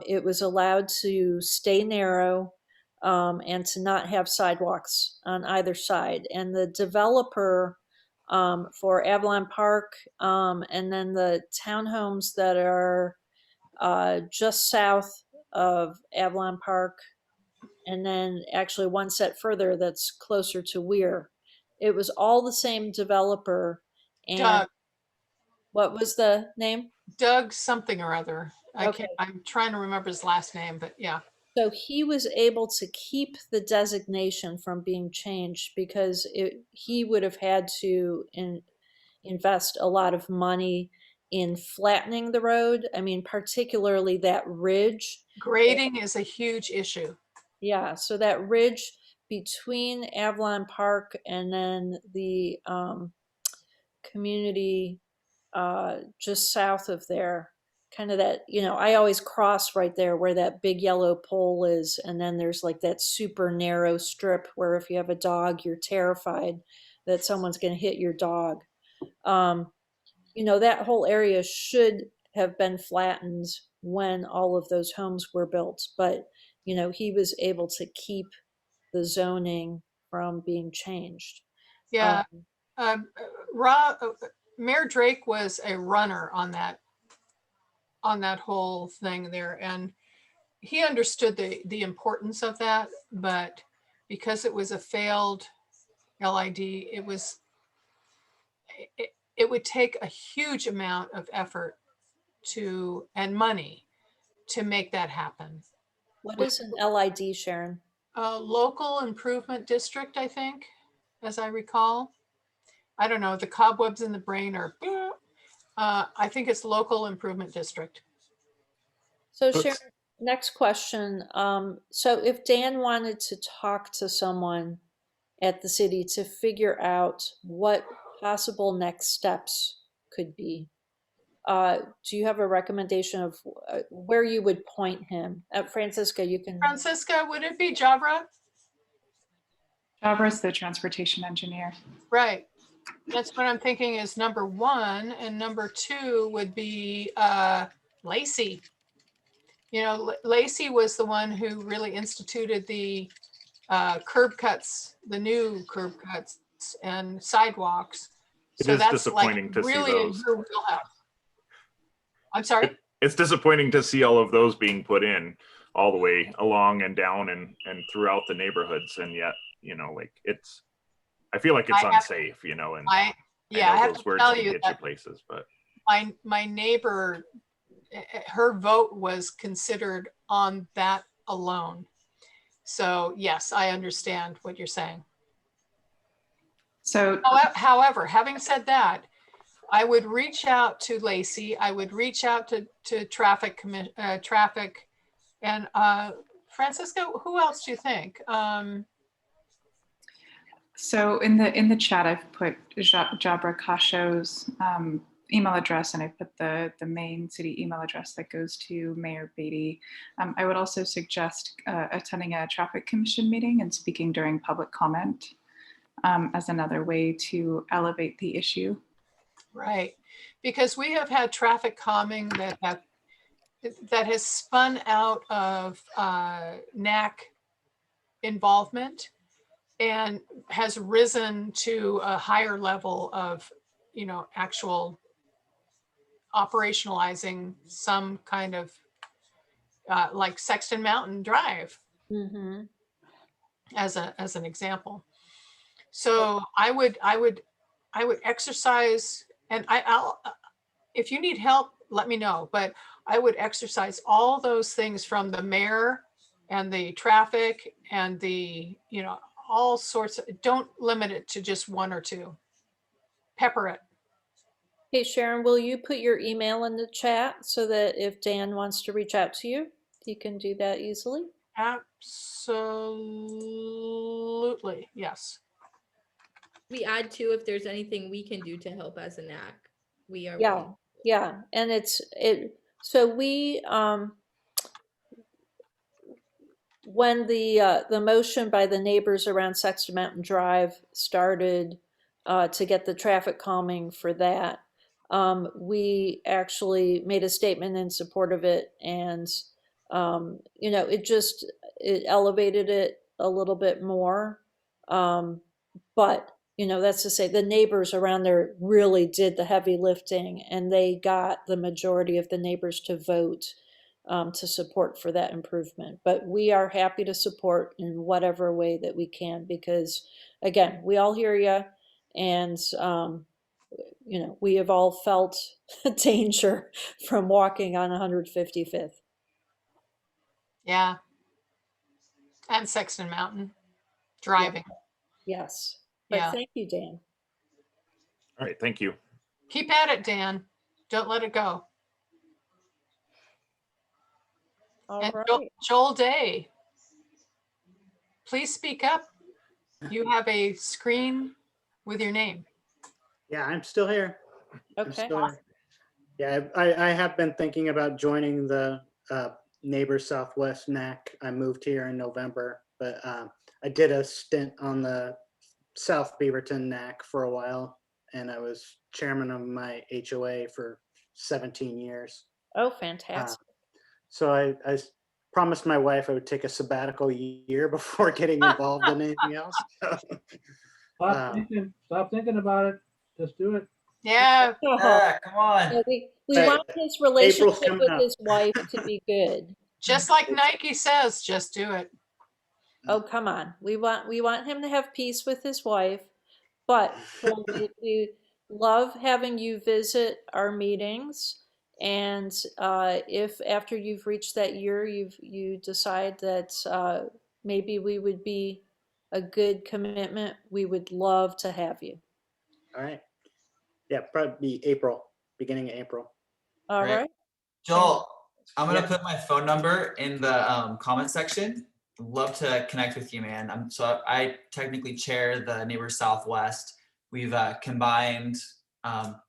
it was allowed to stay narrow and to not have sidewalks on either side. And the developer for Avalon Park and then the townhomes that are just south of Avalon Park, and then actually one set further that's closer to Weir. It was all the same developer. And Doug. What was the name? Doug something or other. Okay. I'm trying to remember his last name, but yeah. So he was able to keep the designation from being changed because he would have had to invest a lot of money in flattening the road. I mean, particularly that ridge. Grading is a huge issue. Yeah, so that ridge between Avalon Park and then the community just south of there, kind of that, you know, I always cross right there where that big yellow pole is. And then there's like that super narrow strip where if you have a dog, you're terrified that someone's going to hit your dog. You know, that whole area should have been flattened when all of those homes were built. But, you know, he was able to keep the zoning from being changed. Yeah. Mayor Drake was a runner on that whole thing there, and he understood the importance of that, but because it was a failed LID, it would take a huge amount of effort and money to make that happen. What is an LID, Sharon? A local improvement district, I think, as I recall. I don't know, the cobwebs in the brain are, I think it's local improvement district. So Sharon, next question. So if Dan wanted to talk to someone at the city to figure out what possible next steps could be, do you have a recommendation of where you would point him? Franziska, you can. Franziska, would it be Jabra? Jabra's the transportation engineer. Right. That's what I'm thinking is number one, and number two would be Lacey. You know, Lacey was the one who really instituted the curb cuts, the new curb cuts and sidewalks. It is disappointing to see those. I'm sorry? It's disappointing to see all of those being put in all the way along and down and throughout the neighborhoods. And yet, you know, like I feel like it's unsafe, you know, and I have those to words tell can you get that places, but my neighbor, her vote was considered on that alone. So yes, I understand what you're saying. So, however, having said that, I would reach out to Lacey. I would reach out to traffic, and Franziska. Who else do you think? So in the chat, I've put Jabra Kasho's email address, and I put the main city email address that goes to Mayor Beatty. I would also suggest attending a traffic commission meeting and speaking during public comment as another way to elevate the issue. Right, because we have had traffic calming that have that has spun out of NAC involvement and has risen to a higher level of, actual operationalizing some kind of like Sexton Mountain Drive as an example. So I would exercise, and I'll if you need help, let me know, but I would exercise all those things from the mayor and the traffic and the, all sorts of, don't limit it to just one or two. Pepper it. Hey, Sharon, will you put your email in the chat so that if Dan wants to reach out to you, he can do that easily? Absolutely, yes. We add to if there's anything we can do to help as a NAC. We are. Yeah, yeah, and so we when the motion by the neighbors around Sexton Mountain Drive started to get the traffic calming for that, we actually made a statement in support of it, and it elevated it a little bit more, but that's to say the neighbors around there really did the heavy lifting, and they got the majority of the neighbors to vote to support for that improvement. But we are happy to support in whatever way that we can, because again, we all hear you, and we have all felt danger from walking on 155th. Yeah. And Sexton Mountain driving. Yes. But Yeah. Thank you, Dan. All right, thank you. Keep at it, Dan. Don't let it go. All And right. Joel Day, please speak up. You have a screen with your name. Yeah, I'm still here. I'm Okay. still here. Yeah, I have been thinking about joining the Neighbors Southwest NAC. I moved here in November, but I did a stint on the South Beaverton NAC for a while, and I was chairman of my HOA for 17 years. Oh, fantastic. So I promised my wife I would take a sabbatical year before getting involved in anything else. Stop thinking about it. Just do it. Yeah. Yeah, come on. We Hey, want his relationship coming with up. his wife to be good. Just like Nike says, just do it. Oh, come on. We want him to have peace with his wife, but we love having you visit our meetings. And if after you've reached that year, you decide that maybe we would be a good commitment, we would love to have you. All right. Yeah, probably be April, beginning of April. All Great. right. Joel, I'm gonna Yeah. put my phone number in the comment section. Love to connect with you, man. I technically chair the Neighbors Southwest. We've combined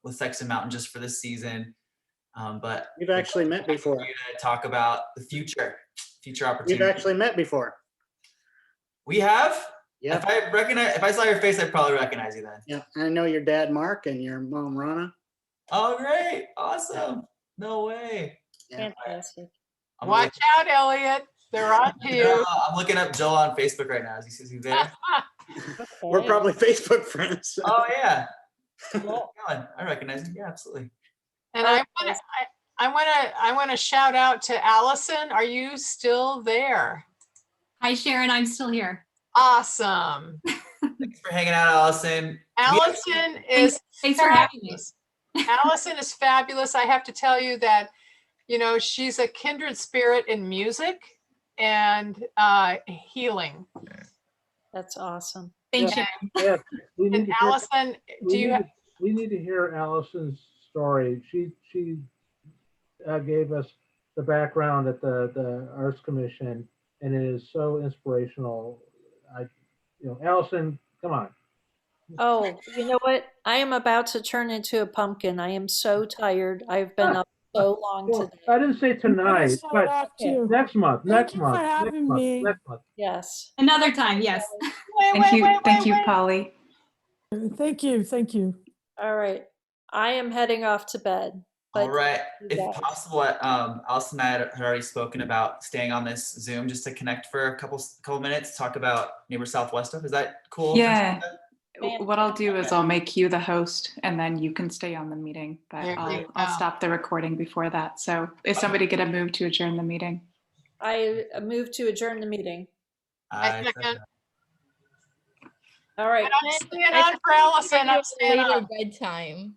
with Sexton Mountain just for this season, but We've actually met before. to talk about the future We've opportunities. actually met before. We have. Yeah. If I saw your face, I'd probably recognize you then. Yeah, I know your dad Mark and your mom Rana. Oh, great! Awesome. No way. Yeah. Fantastic. I'm Watch out, Elliot. They're on to you. I'm looking up Joel on Facebook right now. Is he there? We're probably Facebook friends. Oh yeah. Cool. I recognize him. Yeah, absolutely. And I want to shout out to Alison. Are you still there? Hi, Sharon. I'm still here. Awesome. Thanks for hanging out, Allison. Allison is Thanks for having me. fabulous. Allison is fabulous. I have to tell you that, she's a kindred spirit in music and healing. That's awesome. Thanks, Yeah. Sharon. Yeah, we need And to hear- Allison, we need to hear Allison's story. She gave us the background at the Arts Commission, and it is so inspirational. Allison, come on. Oh, you know what? I am about to turn into a pumpkin. I am so tired. I've been up so long Well, today. I didn't say tonight, Sign but off too. next month. Thank you for having me. Next month. Yes. Another time, yes. Thank you, Polly. Thank you. All right. I am heading off to bed. All right, you if guys. possible, Alison and I had already spoken about staying on this Zoom just to connect for a couple minutes, talk about Neighbor Southwest stuff. Is that cool? Yeah. Franziska? What I'll do is I'll make you the host and then you can stay on the meeting, but There you I'll go. stop the recording before that. So is somebody going to move to adjourn the meeting? I move to adjourn the meeting. I second. All right. And I'm staying on for Alison. I'm staying Later on. bedtime.